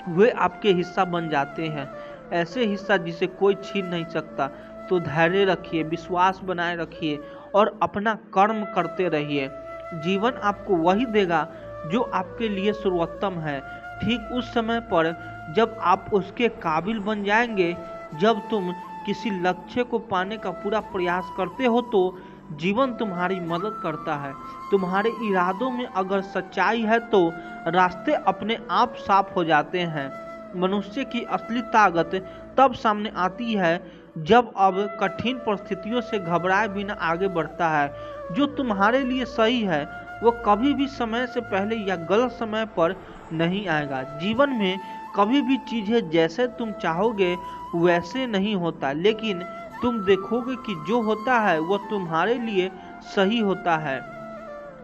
वे आपके हिस्सा बन जाते हैं, ऐसे हिस्सा जिसे कोई छीन नहीं सकता। तो धैर्य रखिए, विश्वास बनाए रखिए और अपना कर्म करते रहिए। जीवन आपको वही देगा जो आपके लिए सर्वोत्तम है, ठीक उस समय पर जब आप उसके काबिल बन जाएंगे। जब तुम किसी लक्ष्य को पाने का पूरा प्रयास करते हो तो जीवन तुम्हारी मदद करता है। तुम्हारे इरादों में अगर सच्चाई है तो रास्ते अपने आप साफ हो जाते हैं। मनुष्य की असली ताकत तब सामने आती है जब अब कठिन परिस्थितियों से घबराए बिना आगे बढ़ता है। जो तुम्हारे लिए सही है वो कभी भी समय से पहले या गलत समय पर नहीं आएगा। जीवन में कभी भी चीजें जैसे तुम चाहोगे वैसे नहीं होता, लेकिन तुम देखोगे कि जो होता है वो तुम्हारे लिए सही होता है।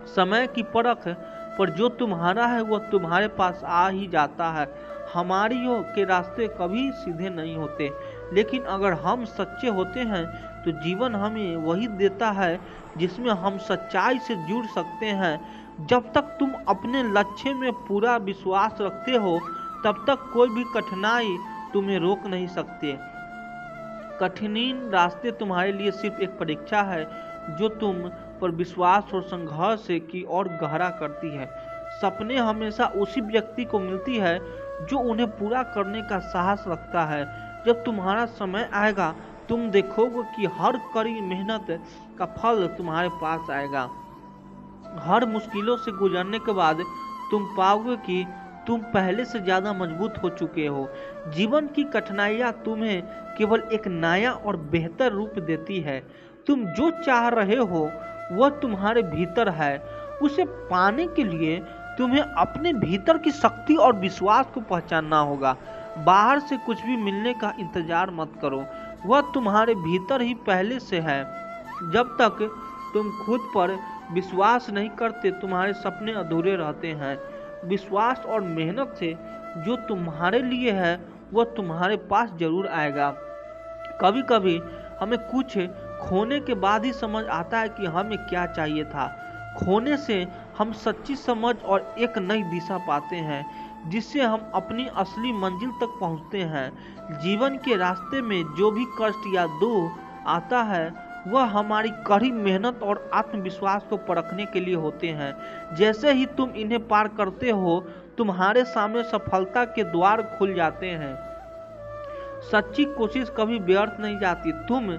समय की परख पर जो तुम्हारा है वो तुम्हारे पास आ ही जाता है। हमारी के रास्ते कभी सीधे नहीं होते, लेकिन अगर हम सच्चे होते हैं तो जीवन हमें वही देता है जिसमें हम सच्चाई से जुड़ सकते हैं। जब तक तुम अपने लक्ष्य में पूरा विश्वास रखते हो तब तक कोई भी कठिनाई तुम्हें रोक नहीं सकते। कठिन रास्ते तुम्हारे लिए सिर्फ एक परीक्षा है जो तुम पर विश्वास और संघर्ष की ओर गहरा करती है। सपने हमेशा उसी व्यक्ति को मिलती है जो उन्हें पूरा करने का साहस रखता है। जब तुम्हारा समय आएगा तुम देखोगे कि हर कड़ी मेहनत का फल तुम्हारे पास आएगा। हर मुश्किलों से गुजरने के बाद तुम पाओगे कि तुम पहले से ज़्यादा मजबूत हो चुके हो। जीवन की कठिनाइयाँ तुम्हें केवल एक नया और बेहतर रूप देती है। तुम जो चाह रहे हो वह तुम्हारे भीतर है। उसे पाने के लिए तुम्हें अपने भीतर की शक्ति और विश्वास को पहचानना होगा। बाहर से कुछ भी मिलने का इंतजार मत करो, वह तुम्हारे भीतर ही पहले से है। जब तक तुम खुद पर विश्वास नहीं करते, तुम्हारे सपने अधूरे रहते हैं। विश्वास और मेहनत से जो तुम्हारे लिए है वह तुम्हारे पास जरूर आएगा। कभी कभी हमें कुछ खोने के बाद ही समझ आता है कि हमें क्या चाहिए था। खोने से हम सच्ची समझ और एक नई दिशा पाते हैं, जिससे हम अपनी असली मंजिल तक पहुंचते हैं। जीवन के रास्ते में जो भी कष्ट या दुख आता है वह हमारी कड़ी मेहनत और आत्मविश्वास को परखने के लिए होते हैं। जैसे ही तुम इन्हें पार करते हो, तुम्हारे सामने सफलता के द्वार खुल जाते हैं। सच्ची कोशिश कभी व्यर्थ नहीं जाती। तुम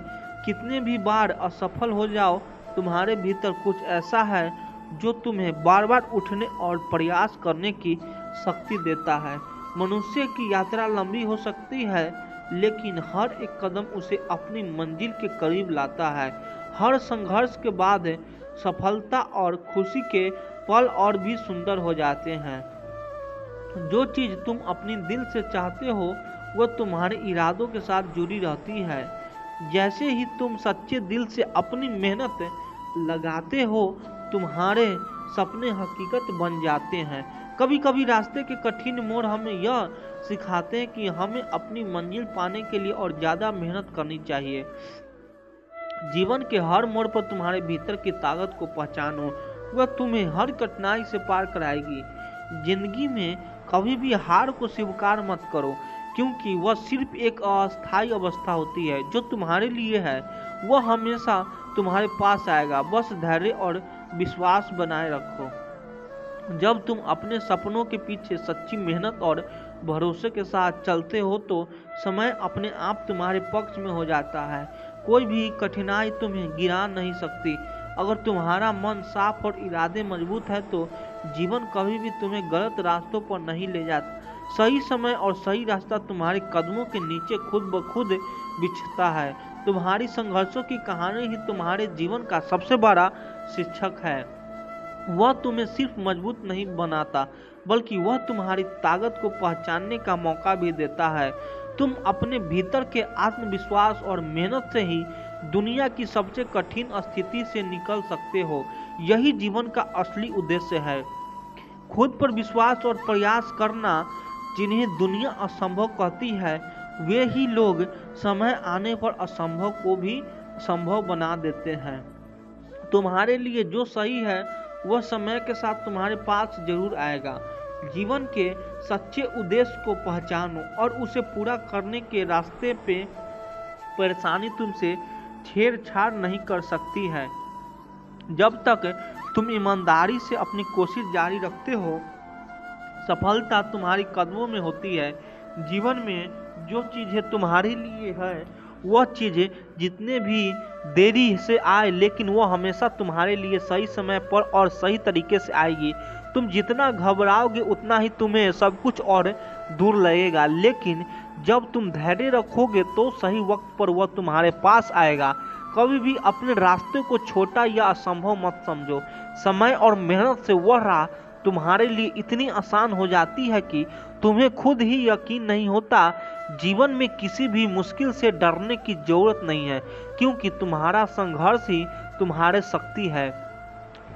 कितने भी बार असफल हो जाओ, तुम्हारे भीतर कुछ ऐसा है जो तुम्हें बार बार उठने और प्रयास करने की शक्ति देता है। मनुष्य की यात्रा लंबी हो सकती है, लेकिन हर एक कदम उसे अपनी मंजिल के करीब लाता है। हर संघर्ष के बाद सफलता और खुशी के पल और भी सुंदर हो जाते हैं। जो चीज तुम अपनी दिल से चाहते हो वह तुम्हारे इरादों के साथ जुड़ी रहती है। जैसे ही तुम सच्चे दिल से अपनी मेहनत लगाते हो, तुम्हारे सपने हकीकत बन जाते हैं। कभी कभी रास्ते के कठिन मोड़ हमें यह सिखाते हैं कि हमें अपनी मंजिल पाने के लिए और ज़्यादा मेहनत करनी चाहिए। जीवन के हर मोड़ पर तुम्हारे भीतर की ताकत को पहचानो, वह तुम्हें हर कठिनाई से पार कराएगी। जिंदगी में कभी भी हार को स्वीकार मत करो, क्योंकि वह सिर्फ एक अस्थायी अवस्था होती है। जो तुम्हारे लिए है वह हमेशा तुम्हारे पास आएगा। बस धैर्य और विश्वास बनाए रखो। जब तुम अपने सपनों के पीछे सच्ची मेहनत और भरोसे के साथ चलते हो तो समय अपने आप तुम्हारे पक्ष में हो जाता है। कोई भी कठिनाई तुम्हें गिरा नहीं सकती। अगर तुम्हारा मन साफ और इरादे मजबूत है तो जीवन कभी भी तुम्हें गलत रास्तों पर नहीं ले जाता। सही समय और सही रास्ता तुम्हारे कदमों के नीचे खुद ब खुद बिछता है। तुम्हारी संघर्षों की कहानी ही तुम्हारे जीवन का सबसे बड़ा शिक्षक है। वह तुम्हें सिर्फ मजबूत नहीं बनाता, बल्कि वह तुम्हारी ताकत को पहचानने का मौका भी देता है। तुम अपने भीतर के आत्मविश्वास और मेहनत से ही दुनिया की सबसे कठिन स्थिति से निकल सकते हो। यही जीवन का असली उद्देश्य है। खुद पर विश्वास और प्रयास करना। जिन्हें दुनिया असंभव कहती है, वे ही लोग समय आने पर असंभव को भी संभव बना देते हैं। तुम्हारे लिए जो सही है वह समय के साथ तुम्हारे पास जरूर आएगा। जीवन के सच्चे उद्देश्य को पहचानो और उसे पूरा करने के रास्ते पे परेशानी तुमसे छेड़छाड़ नहीं कर सकती है। जब तक तुम ईमानदारी से अपनी कोशिश जारी रखते हो, सफलता तुम्हारी कदमों में होती है। जीवन में जो चीज़ें तुम्हारे लिए है वह चीज़ें जितने भी देरी से आए, लेकिन वह हमेशा तुम्हारे लिए सही समय पर और सही तरीके से आएगी। तुम जितना घबराओगे उतना ही तुम्हें सब कुछ और दूर लगेगा, लेकिन जब तुम धैर्य रखोगे तो सही वक्त पर वह तुम्हारे पास आएगा। कभी भी अपने रास्ते को छोटा या असंभव मत समझो। समय और मेहनत से वह राह तुम्हारे लिए इतनी आसान हो जाती है कि तुम्हें खुद ही यकीन नहीं होता। जीवन में किसी भी मुश्किल से डरने की जरूरत नहीं है, क्योंकि तुम्हारा संघर्ष ही तुम्हारे शक्ति है।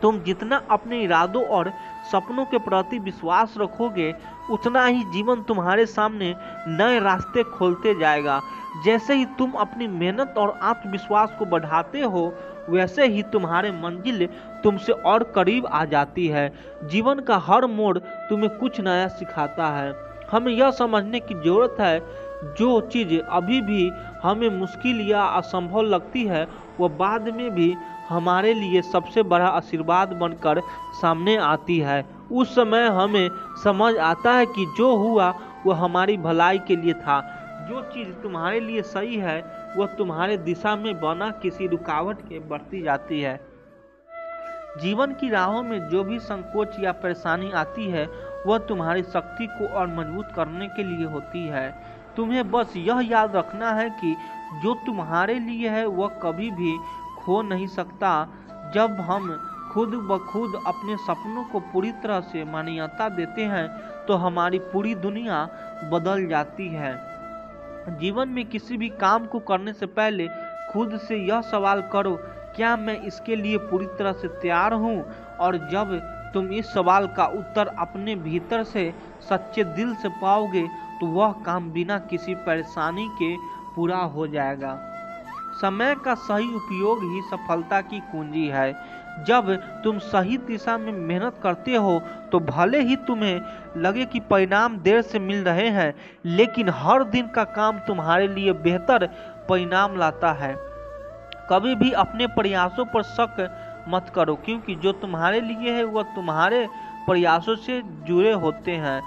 तुम जितना अपने इरादों और सपनों के प्रति विश्वास रखोगे, उतना ही जीवन तुम्हारे सामने नए रास्ते खोलते जाएगा। जैसे ही तुम अपनी मेहनत और आत्मविश्वास को बढ़ाते हो, वैसे ही तुम्हारे मंजिल तुमसे और करीब आ जाती है। जीवन का हर मोड़ तुम्हें कुछ नया सिखाता है। हमें यह समझने की जरूरत है, जो चीज़ अभी भी हमें मुश्किल या असंभव लगती है, वह बाद में भी हमारे लिए सबसे बड़ा आशीर्वाद बनकर सामने आती है। उस समय हमें समझ आता है कि जो हुआ वह हमारी भलाई के लिए था। जो चीज़ तुम्हारे लिए सही है वह तुम्हारे दिशा में बना किसी रुकावट के बढ़ती जाती है। जीवन की राहों में जो भी संकोच या परेशानी आती है वह तुम्हारी शक्ति को और मजबूत करने के लिए होती है। तुम्हें बस यह याद रखना है कि जो तुम्हारे लिए है वह कभी भी खो नहीं सकता। जब हम खुद ब खुद अपने सपनों को पूरी तरह से मान्यता देते हैं तो हमारी पूरी दुनिया बदल जाती है। जीवन में किसी भी काम को करने से पहले खुद से यह सवाल करो, क्या मैं इसके लिए पूरी तरह से तैयार हूँ? और जब तुम इस सवाल का उत्तर अपने भीतर से सच्चे दिल से पाओगे तो वह काम बिना किसी परेशानी के पूरा हो जाएगा। समय का सही उपयोग ही सफलता की कुंजी है। जब तुम सही दिशा में मेहनत करते हो तो भले ही तुम्हें लगे कि परिणाम देर से मिल रहे हैं, लेकिन हर दिन का काम तुम्हारे लिए बेहतर परिणाम लाता है। कभी भी अपने प्रयासों पर शक मत करो, क्योंकि जो तुम्हारे लिए है वह तुम्हारे प्रयासों से जुड़े होते हैं।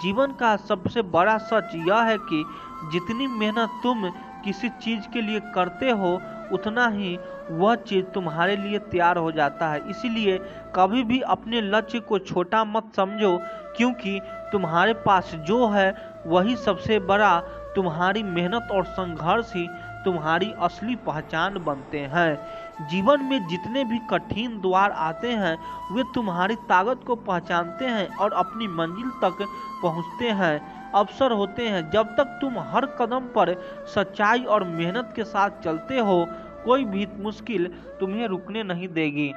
जीवन का सबसे बड़ा सच यह है कि जितनी मेहनत तुम किसी चीज के लिए करते हो उतना ही वह चीज तुम्हारे लिए तैयार हो जाता है। इसीलिए कभी भी अपने लक्ष्य को छोटा मत समझो, क्योंकि तुम्हारे पास जो है वही सबसे बड़ा। तुम्हारी मेहनत और संघर्ष ही तुम्हारी असली पहचान बनते हैं। जीवन में जितने भी कठिन द्वार आते हैं वे तुम्हारी ताकत को पहचानते हैं और अपनी मंजिल तक पहुंचते हैं। अवसर होते हैं। जब तक तुम हर कदम पर सच्चाई और मेहनत के साथ चलते हो, कोई भी मुश्किल तुम्हें रुकने नहीं देगी।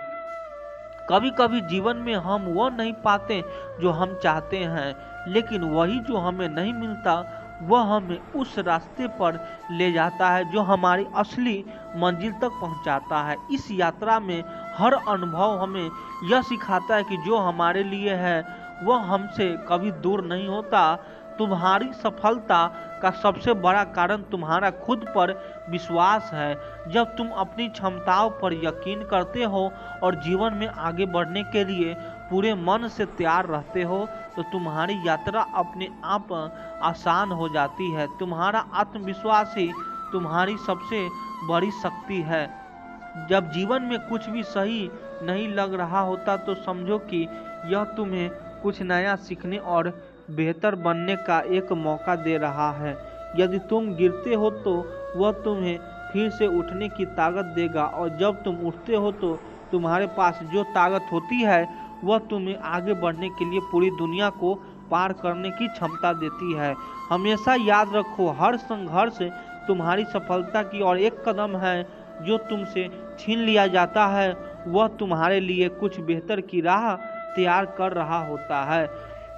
कभी कभी जीवन में हम वो नहीं पाते जो हम चाहते हैं, लेकिन वही जो हमें नहीं मिलता वह हमें उस रास्ते पर ले जाता है जो हमारी असली मंजिल तक पहुंचाता है। इस यात्रा में हर अनुभव हमें यह सिखाता है कि जो हमारे लिए है वह हमसे कभी दूर नहीं होता। तुम्हारी सफलता का सबसे बड़ा कारण तुम्हारा खुद पर विश्वास है। जब तुम अपनी क्षमताओं पर यकीन करते हो और जीवन में आगे बढ़ने के लिए पूरे मन से तैयार रहते हो तो तुम्हारी यात्रा अपने आप आसान हो जाती है। तुम्हारा आत्मविश्वास ही तुम्हारी सबसे बड़ी शक्ति है। जब जीवन में कुछ भी सही नहीं लग रहा होता तो समझो कि यह तुम्हें कुछ नया सीखने और बेहतर बनने का एक मौका दे रहा है। यदि तुम गिरते हो तो वह तुम्हें फिर से उठने की ताकत देगा, और जब तुम उठते हो तो तुम्हारे पास जो ताकत होती है वह तुम्हें आगे बढ़ने के लिए पूरी दुनिया को पार करने की क्षमता देती है। हमेशा याद रखो, हर संघर्ष तुम्हारी सफलता की और एक कदम है। जो तुमसे छीन लिया जाता है वह तुम्हारे लिए कुछ बेहतर की राह तैयार कर रहा होता है।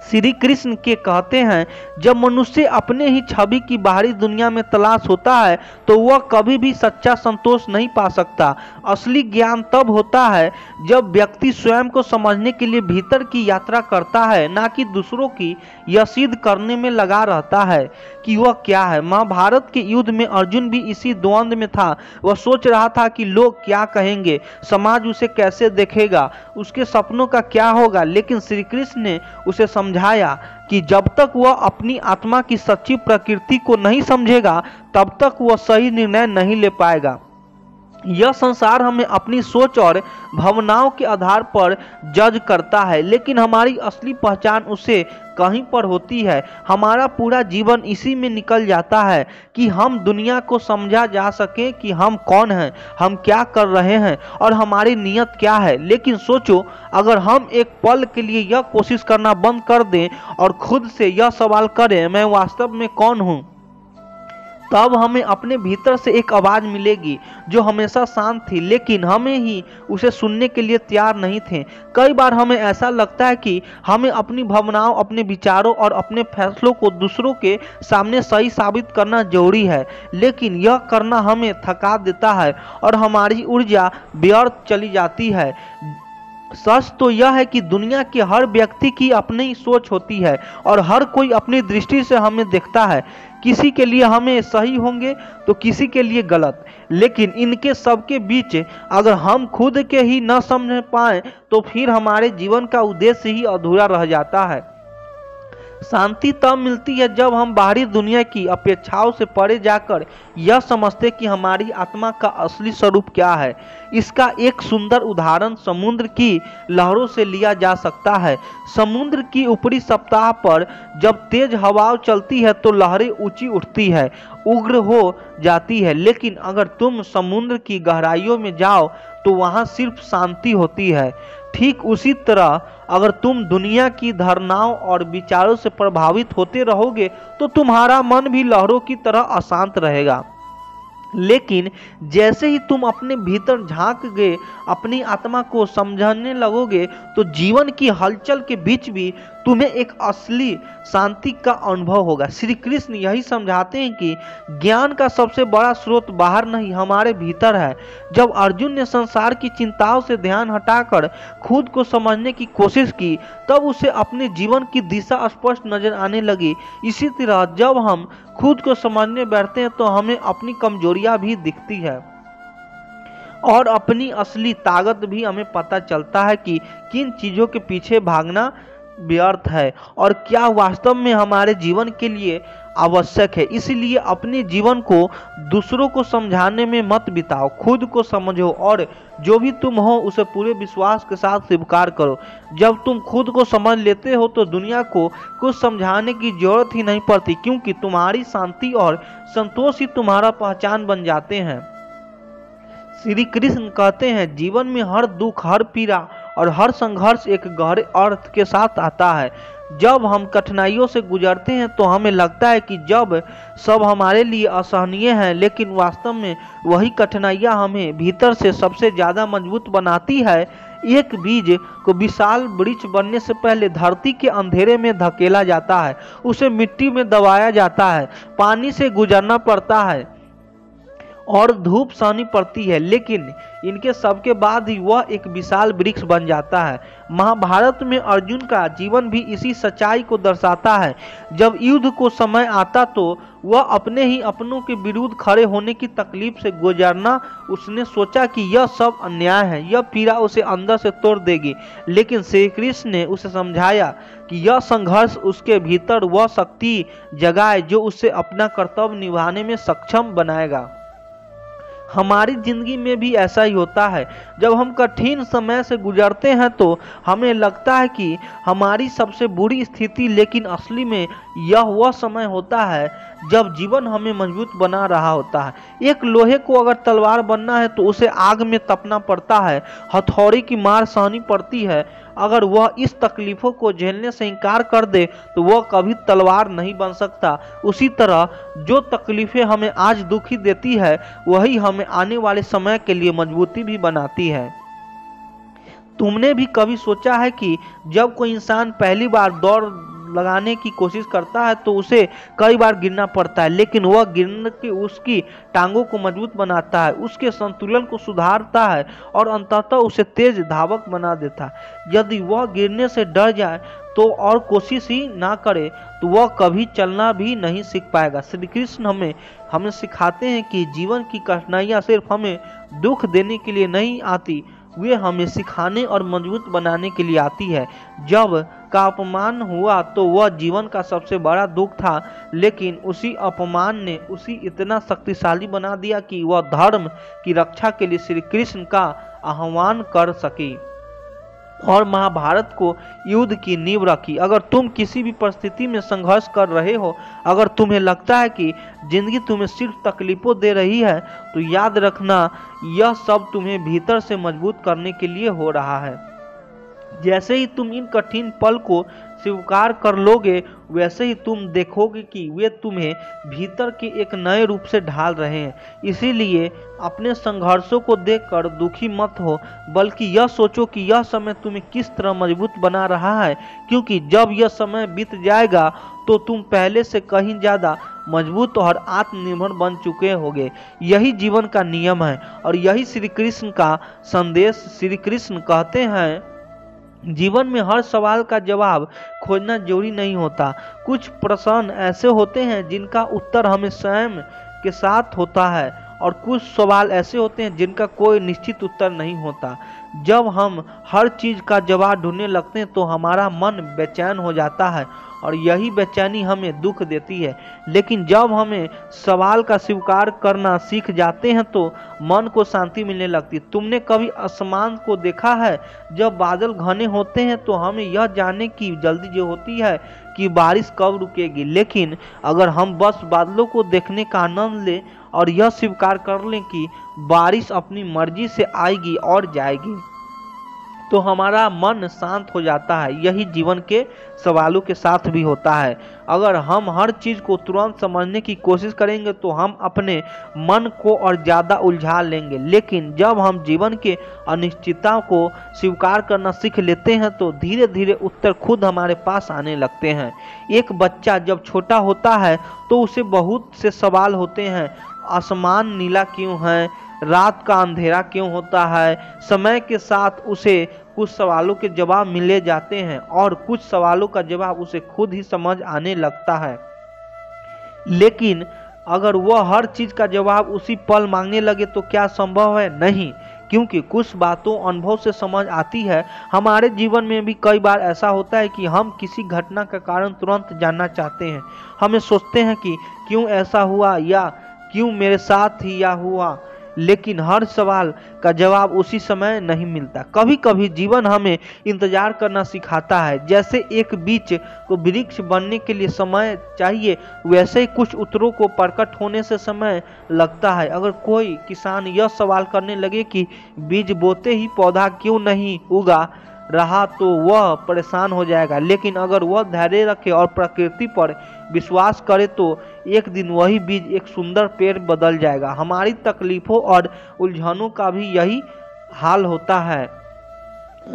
श्री कृष्ण के कहते हैं, जब मनुष्य अपने ही छवि की बाहरी दुनिया में तलाश होता है तो वह कभी भी सच्चा संतोष नहीं पा सकता। असली ज्ञान तब होता है जब व्यक्ति स्वयं को समझने के लिए भीतर की यात्रा करता है, ना कि दूसरों की यह सिद्ध करने में लगा रहता है कि वह क्या है। महाभारत के युद्ध में अर्जुन भी इसी द्वंद में था। वह सोच रहा था कि लोग क्या कहेंगे, समाज उसे कैसे देखेगा, उसके सपनों का क्या होगा। लेकिन श्री कृष्ण ने उसे समझाया कि जब तक वह अपनी आत्मा की सच्ची प्रकृति को नहीं समझेगा तब तक वह सही निर्णय नहीं ले पाएगा। यह संसार हमें अपनी सोच और भावनाओं के आधार पर जज करता है, लेकिन हमारी असली पहचान उससे कहीं पर होती है। हमारा पूरा जीवन इसी में निकल जाता है कि हम दुनिया को समझा जा सके कि हम कौन हैं, हम क्या कर रहे हैं और हमारी नीयत क्या है। लेकिन सोचो, अगर हम एक पल के लिए यह कोशिश करना बंद कर दें और खुद से यह सवाल करें, मैं वास्तव में कौन हूँ, तब हमें अपने भीतर से एक आवाज़ मिलेगी जो हमेशा शांत थी, लेकिन हमें ही उसे सुनने के लिए तैयार नहीं थे। कई बार हमें ऐसा लगता है कि हमें अपनी भावनाओं, अपने विचारों और अपने फैसलों को दूसरों के सामने सही साबित करना जरूरी है, लेकिन यह करना हमें थका देता है और हमारी ऊर्जा व्यर्थ चली जाती है। सच तो यह है कि दुनिया के हर व्यक्ति की अपनी सोच होती है और हर कोई अपनी दृष्टि से हमें देखता है। किसी के लिए हमें सही होंगे तो किसी के लिए गलत, लेकिन इनके सबके बीच अगर हम खुद के ही न समझ पाए तो फिर हमारे जीवन का उद्देश्य ही अधूरा रह जाता है। शांति तब मिलती है जब हम बाहरी दुनिया की अपेक्षाओं से परे जाकर यह समझते कि हमारी आत्मा का असली स्वरूप क्या है। इसका एक सुंदर उदाहरण समुद्र की लहरों से लिया जा सकता है। समुद्र की ऊपरी सतह पर जब तेज हवाएं चलती है तो लहरें ऊंची उठती है, उग्र हो जाती है, लेकिन अगर तुम समुद्र की गहराइयों में जाओ तो वहां सिर्फ शांति होती है। ठीक उसी तरह अगर तुम दुनिया की धारणाओं और विचारों से प्रभावित होते रहोगे तो तुम्हारा मन भी लहरों की तरह अशांत रहेगा। लेकिन जैसे ही तुम अपने भीतर झांक गए, अपनी आत्मा को समझने लगोगे, तो जीवन की हलचल के बीच भी तुम्हें एक असली शांति का अनुभव होगा। श्री कृष्ण यही समझाते हैं कि ज्ञान का सबसे बड़ा स्रोत बाहर नहीं, हमारे भीतर है। जब अर्जुन ने संसार की चिंताओं से ध्यान हटाकर खुद को समझने की कोशिश की, तब उसे अपने जीवन की दिशा स्पष्ट नजर आने लगी। इसी तरह जब हम खुद को समझने बैठते हैं तो हमें अपनी कमजोरियां भी दिखती है और अपनी असली ताकत भी हमें पता चलता है कि किन चीजों के पीछे भागना व्यर्थ है और क्या वास्तव में हमारे जीवन के लिए आवश्यक है। इसलिए अपने जीवन को दूसरों को समझाने में मत बिताओ, खुद को समझो और जो भी तुम हो उसे पूरे विश्वास के साथ स्वीकार करो। जब तुम खुद को समझ लेते हो तो दुनिया को कुछ समझाने की जरूरत ही नहीं पड़ती, क्योंकि तुम्हारी शांति और संतोष ही तुम्हारा पहचान बन जाते हैं। श्री कृष्ण कहते हैं, जीवन में हर दुख, हर पीड़ा और हर संघर्ष एक गहरे अर्थ के साथ आता है। जब हम कठिनाइयों से गुजरते हैं तो हमें लगता है कि जब सब हमारे लिए असहनीय है, लेकिन वास्तव में वही कठिनाइयां हमें भीतर से सबसे ज्यादा मजबूत बनाती है। एक बीज को विशाल वृक्ष बनने से पहले धरती के अंधेरे में धकेला जाता है, उसे मिट्टी में दबाया जाता है, पानी से गुजरना पड़ता है और धूप सहनी पड़ती है, लेकिन इनके सबके बाद ही वह एक विशाल वृक्ष बन जाता है। महाभारत में अर्जुन का जीवन भी इसी सच्चाई को दर्शाता है। जब युद्ध को समय आता तो वह अपने ही अपनों के विरुद्ध खड़े होने की तकलीफ से गुजरना, उसने सोचा कि यह सब अन्याय है, यह पीड़ा उसे अंदर से तोड़ देगी। लेकिन श्री कृष्ण ने उसे समझाया कि यह संघर्ष उसके भीतर वह शक्ति जगाए जो उसे अपना कर्तव्य निभाने में सक्षम बनाएगा। हमारी जिंदगी में भी ऐसा ही होता है। जब हम कठिन समय से गुजरते हैं तो हमें लगता है कि हमारी सबसे बुरी स्थिति, लेकिन असली में यह वह समय होता है जब जीवन हमें मजबूत बना रहा होता है। एक लोहे को अगर तलवार बनना है तो उसे आग में तपना पड़ता है, हथौड़ी की मार सहनी पड़ती है। अगर वह इस तकलीफों को झेलने से इनकार कर दे तो वह कभी तलवार नहीं बन सकता। उसी तरह जो तकलीफें हमें आज दुखी देती है वही हमें आने वाले समय के लिए मजबूती भी बनाती है। तुमने भी कभी सोचा है कि जब कोई इंसान पहली बार दौड़ लगाने की कोशिश करता है तो उसे कई बार गिरना पड़ता है, लेकिन वह गिरने के उसकी टांगों को मजबूत बनाता है, उसके संतुलन को सुधारता है और अंततः उसे तेज धावक बना देता है। यदि वह गिरने से डर जाए तो और कोशिश ही ना करे तो वह कभी चलना भी नहीं सीख पाएगा। श्री कृष्ण हमें सिखाते हैं कि जीवन की कठिनाइयाँ सिर्फ हमें दुख देने के लिए नहीं आती, वे हमें सिखाने और मजबूत बनाने के लिए आती है। जब का अपमान हुआ तो वह जीवन का सबसे बड़ा दुख था, लेकिन उसी अपमान ने उसे इतना शक्तिशाली बना दिया कि वह धर्म की रक्षा के लिए श्री कृष्ण का आह्वान कर सकी और महाभारत को युद्ध की नींव रखी। अगर तुम किसी भी परिस्थिति में संघर्ष कर रहे हो, अगर तुम्हें लगता है कि जिंदगी तुम्हें सिर्फ तकलीफों दे रही है, तो याद रखना यह सब तुम्हें भीतर से मजबूत करने के लिए हो रहा है। जैसे ही तुम इन कठिन पल को स्वीकार कर लोगे, वैसे ही तुम देखोगे कि वे तुम्हें भीतर के एक नए रूप से ढाल रहे हैं। इसीलिए अपने संघर्षों को देखकर दुखी मत हो, बल्कि यह सोचो कि यह समय तुम्हें किस तरह मजबूत बना रहा है, क्योंकि जब यह समय बीत जाएगा तो तुम पहले से कहीं ज़्यादा मजबूत और आत्मनिर्भर बन चुके होगे। यही जीवन का नियम है और यही श्री कृष्ण का संदेश। श्री कृष्ण कहते हैं, जीवन में हर सवाल का जवाब खोजना जरूरी नहीं होता। कुछ प्रश्न ऐसे होते हैं जिनका उत्तर हमें स्वयं के साथ होता है और कुछ सवाल ऐसे होते हैं जिनका कोई निश्चित उत्तर नहीं होता। जब हम हर चीज़ का जवाब ढूंढने लगते हैं तो हमारा मन बेचैन हो जाता है और यही बेचैनी हमें दुख देती है। लेकिन जब हमें सवाल का स्वीकार करना सीख जाते हैं तो मन को शांति मिलने लगती है। तुमने कभी आसमान को देखा है? जब बादल घने होते हैं तो हमें यह जानने की जल्दी जो होती है कि बारिश कब रुकेगी, लेकिन अगर हम बस बादलों को देखने का आनंद लें और यह स्वीकार कर लें कि बारिश अपनी मर्जी से आएगी और जाएगी, तो हमारा मन शांत हो जाता है। यही जीवन के सवालों के साथ भी होता है। अगर हम हर चीज़ को तुरंत समझने की कोशिश करेंगे तो हम अपने मन को और ज़्यादा उलझा लेंगे, लेकिन जब हम जीवन के अनिश्चितता को स्वीकार करना सीख लेते हैं तो धीरे धीरे उत्तर खुद हमारे पास आने लगते हैं। एक बच्चा जब छोटा होता है तो उसे बहुत से सवाल होते हैं। आसमान नीला क्यों है? रात का अंधेरा क्यों होता है? समय के साथ उसे कुछ सवालों के जवाब मिले जाते हैं और कुछ सवालों का जवाब उसे खुद ही समझ आने लगता है। लेकिन अगर वह हर चीज का जवाब उसी पल मांगने लगे तो क्या संभव है? नहीं, क्योंकि कुछ बातों अनुभव से समझ आती है। हमारे जीवन में भी कई बार ऐसा होता है कि हम किसी घटना का कारण तुरंत जानना चाहते हैं। हमें सोचते हैं कि क्यों ऐसा हुआ या क्यों मेरे साथ ही यह हुआ, लेकिन हर सवाल का जवाब उसी समय नहीं मिलता। कभी कभी जीवन हमें इंतजार करना सिखाता है। जैसे एक बीज को वृक्ष बनने के लिए समय चाहिए, वैसे ही कुछ उत्तरों को प्रकट होने से समय लगता है। अगर कोई किसान यह सवाल करने लगे कि बीज बोते ही पौधा क्यों नहीं उगा रहा तो वह परेशान हो जाएगा, लेकिन अगर वह धैर्य रखे और प्रकृति पर विश्वास करे तो एक दिन वही बीज एक सुंदर पेड़ बदल जाएगा। हमारी तकलीफों और उलझनों का भी यही हाल होता है।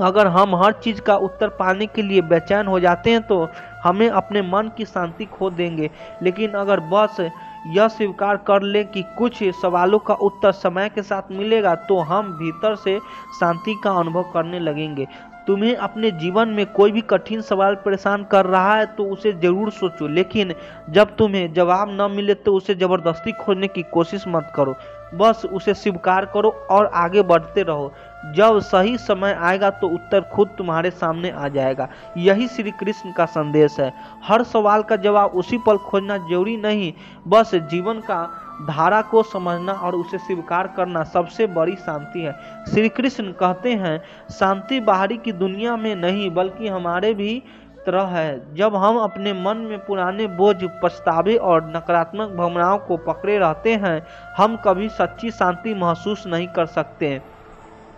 अगर हम हर चीज का उत्तर पाने के लिए बेचैन हो जाते हैं तो हमें अपने मन की शांति खो देंगे। लेकिन अगर बस यह स्वीकार कर ले कि कुछ सवालों का उत्तर समय के साथ मिलेगा तो हम भीतर से शांति का अनुभव करने लगेंगे। तुम्हें अपने जीवन में कोई भी कठिन सवाल परेशान कर रहा है तो उसे जरूर सोचो, लेकिन जब तुम्हें जवाब न मिले तो उसे जबरदस्ती खोजने की कोशिश मत करो। बस उसे स्वीकार करो और आगे बढ़ते रहो। जब सही समय आएगा तो उत्तर खुद तुम्हारे सामने आ जाएगा। यही श्री कृष्ण का संदेश है। हर सवाल का जवाब उसी पल खोजना जरूरी नहीं, बस जीवन का धारा को समझना और उसे स्वीकार करना सबसे बड़ी शांति है। श्री कृष्ण कहते हैं, शांति बाहरी की दुनिया में नहीं बल्कि हमारे भी तरह है। जब हम अपने मन में पुराने बोझ, पछतावे और नकारात्मक भावनाओं को पकड़े रहते हैं, हम कभी सच्ची शांति महसूस नहीं कर सकते।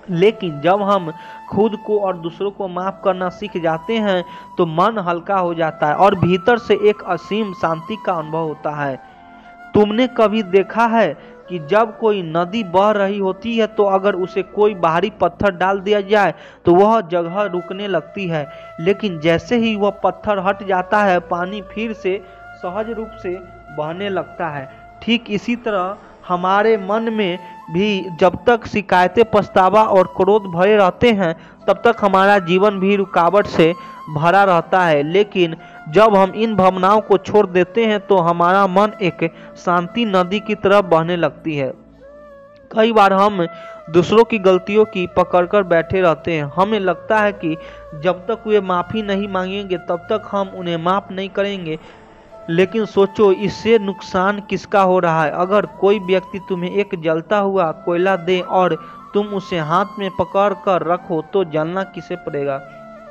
लेकिन जब हम खुद को और दूसरों को माफ करना सीख जाते हैं तो मन हल्का हो जाता है और भीतर से एक असीम शांति का अनुभव होता है। तुमने कभी देखा है कि जब कोई नदी बह रही होती है तो अगर उसे कोई बाहरी पत्थर डाल दिया जाए तो वह जगह रुकने लगती है, लेकिन जैसे ही वह पत्थर हट जाता है पानी फिर से सहज रूप से बहने लगता है। ठीक इसी तरह हमारे मन में भी जब तक शिकायतें, पछतावा और क्रोध भरे रहते हैं तब तक हमारा जीवन भी रुकावट से भरा रहता है। लेकिन जब हम इन भावनाओं को छोड़ देते हैं तो हमारा मन एक शांति नदी की तरह बहने लगती है। कई बार हम दूसरों की गलतियों की पकड़कर बैठे रहते हैं। हमें लगता है कि जब तक वे माफ़ी नहीं मांगेंगे तब तक हम उन्हें माफ़ नहीं करेंगे, लेकिन सोचो इससे नुकसान किसका हो रहा है। अगर कोई व्यक्ति तुम्हें एक जलता हुआ कोयला दे और तुम उसे हाथ में पकड़ कर रखो तो जलना किसे पड़ेगा?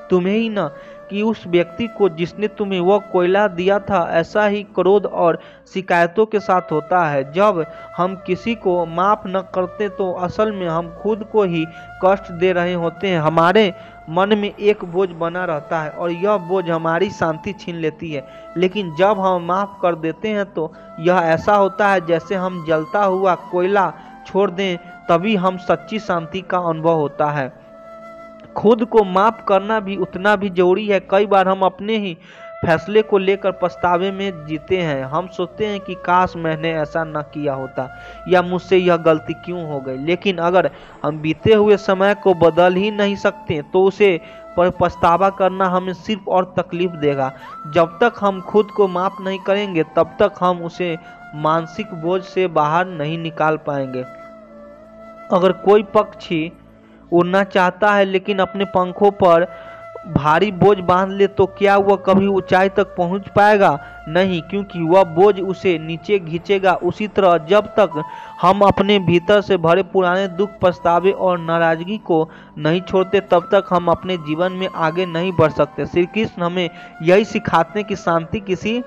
तुम्हें ही ना, कि उस व्यक्ति को जिसने तुम्हें वह कोयला दिया था। ऐसा ही क्रोध और शिकायतों के साथ होता है। जब हम किसी को माफ़ न करते तो असल में हम खुद को ही कष्ट दे रहे होते हैं। हमारे मन में एक बोझ बना रहता है और यह बोझ हमारी शांति छीन लेती है। लेकिन जब हम माफ़ कर देते हैं तो यह ऐसा होता है जैसे हम जलता हुआ कोयला छोड़ दें, तभी हम सच्ची शांति का अनुभव होता है। खुद को माफ़ करना भी उतना भी जरूरी है। कई बार हम अपने ही फैसले को लेकर पछतावे में जीते हैं। हम सोचते हैं कि काश मैंने ऐसा न किया होता या मुझसे यह गलती क्यों हो गई। लेकिन अगर हम बीते हुए समय को बदल ही नहीं सकते तो उसे पर पछतावा करना हमें सिर्फ और तकलीफ देगा। जब तक हम खुद को माफ़ नहीं करेंगे तब तक हम उसे मानसिक बोझ से बाहर नहीं निकाल पाएंगे। अगर कोई पक्षी उड़ना चाहता है लेकिन अपने पंखों पर भारी बोझ बांध ले तो क्या वह कभी ऊंचाई तक पहुंच पाएगा? नहीं, क्योंकि वह बोझ उसे नीचे खींचेगा। उसी तरह जब तक हम अपने भीतर से भरे पुराने दुख, पछतावे और नाराजगी को नहीं छोड़ते, तब तक हम अपने जीवन में आगे नहीं बढ़ सकते। श्री कृष्ण हमें यही सिखाते हैं कि शांति किसी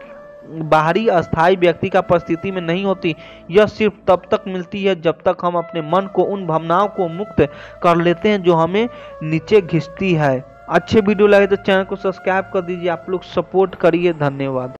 बाहरी अस्थायी व्यक्ति का परिस्थिति में नहीं होती। यह सिर्फ तब तक मिलती है जब तक हम अपने मन को उन भावनाओं को मुक्त कर लेते हैं जो हमें नीचे खींचती है। अच्छे वीडियो लगे तो चैनल को सब्सक्राइब कर दीजिए। आप लोग सपोर्ट करिए। धन्यवाद।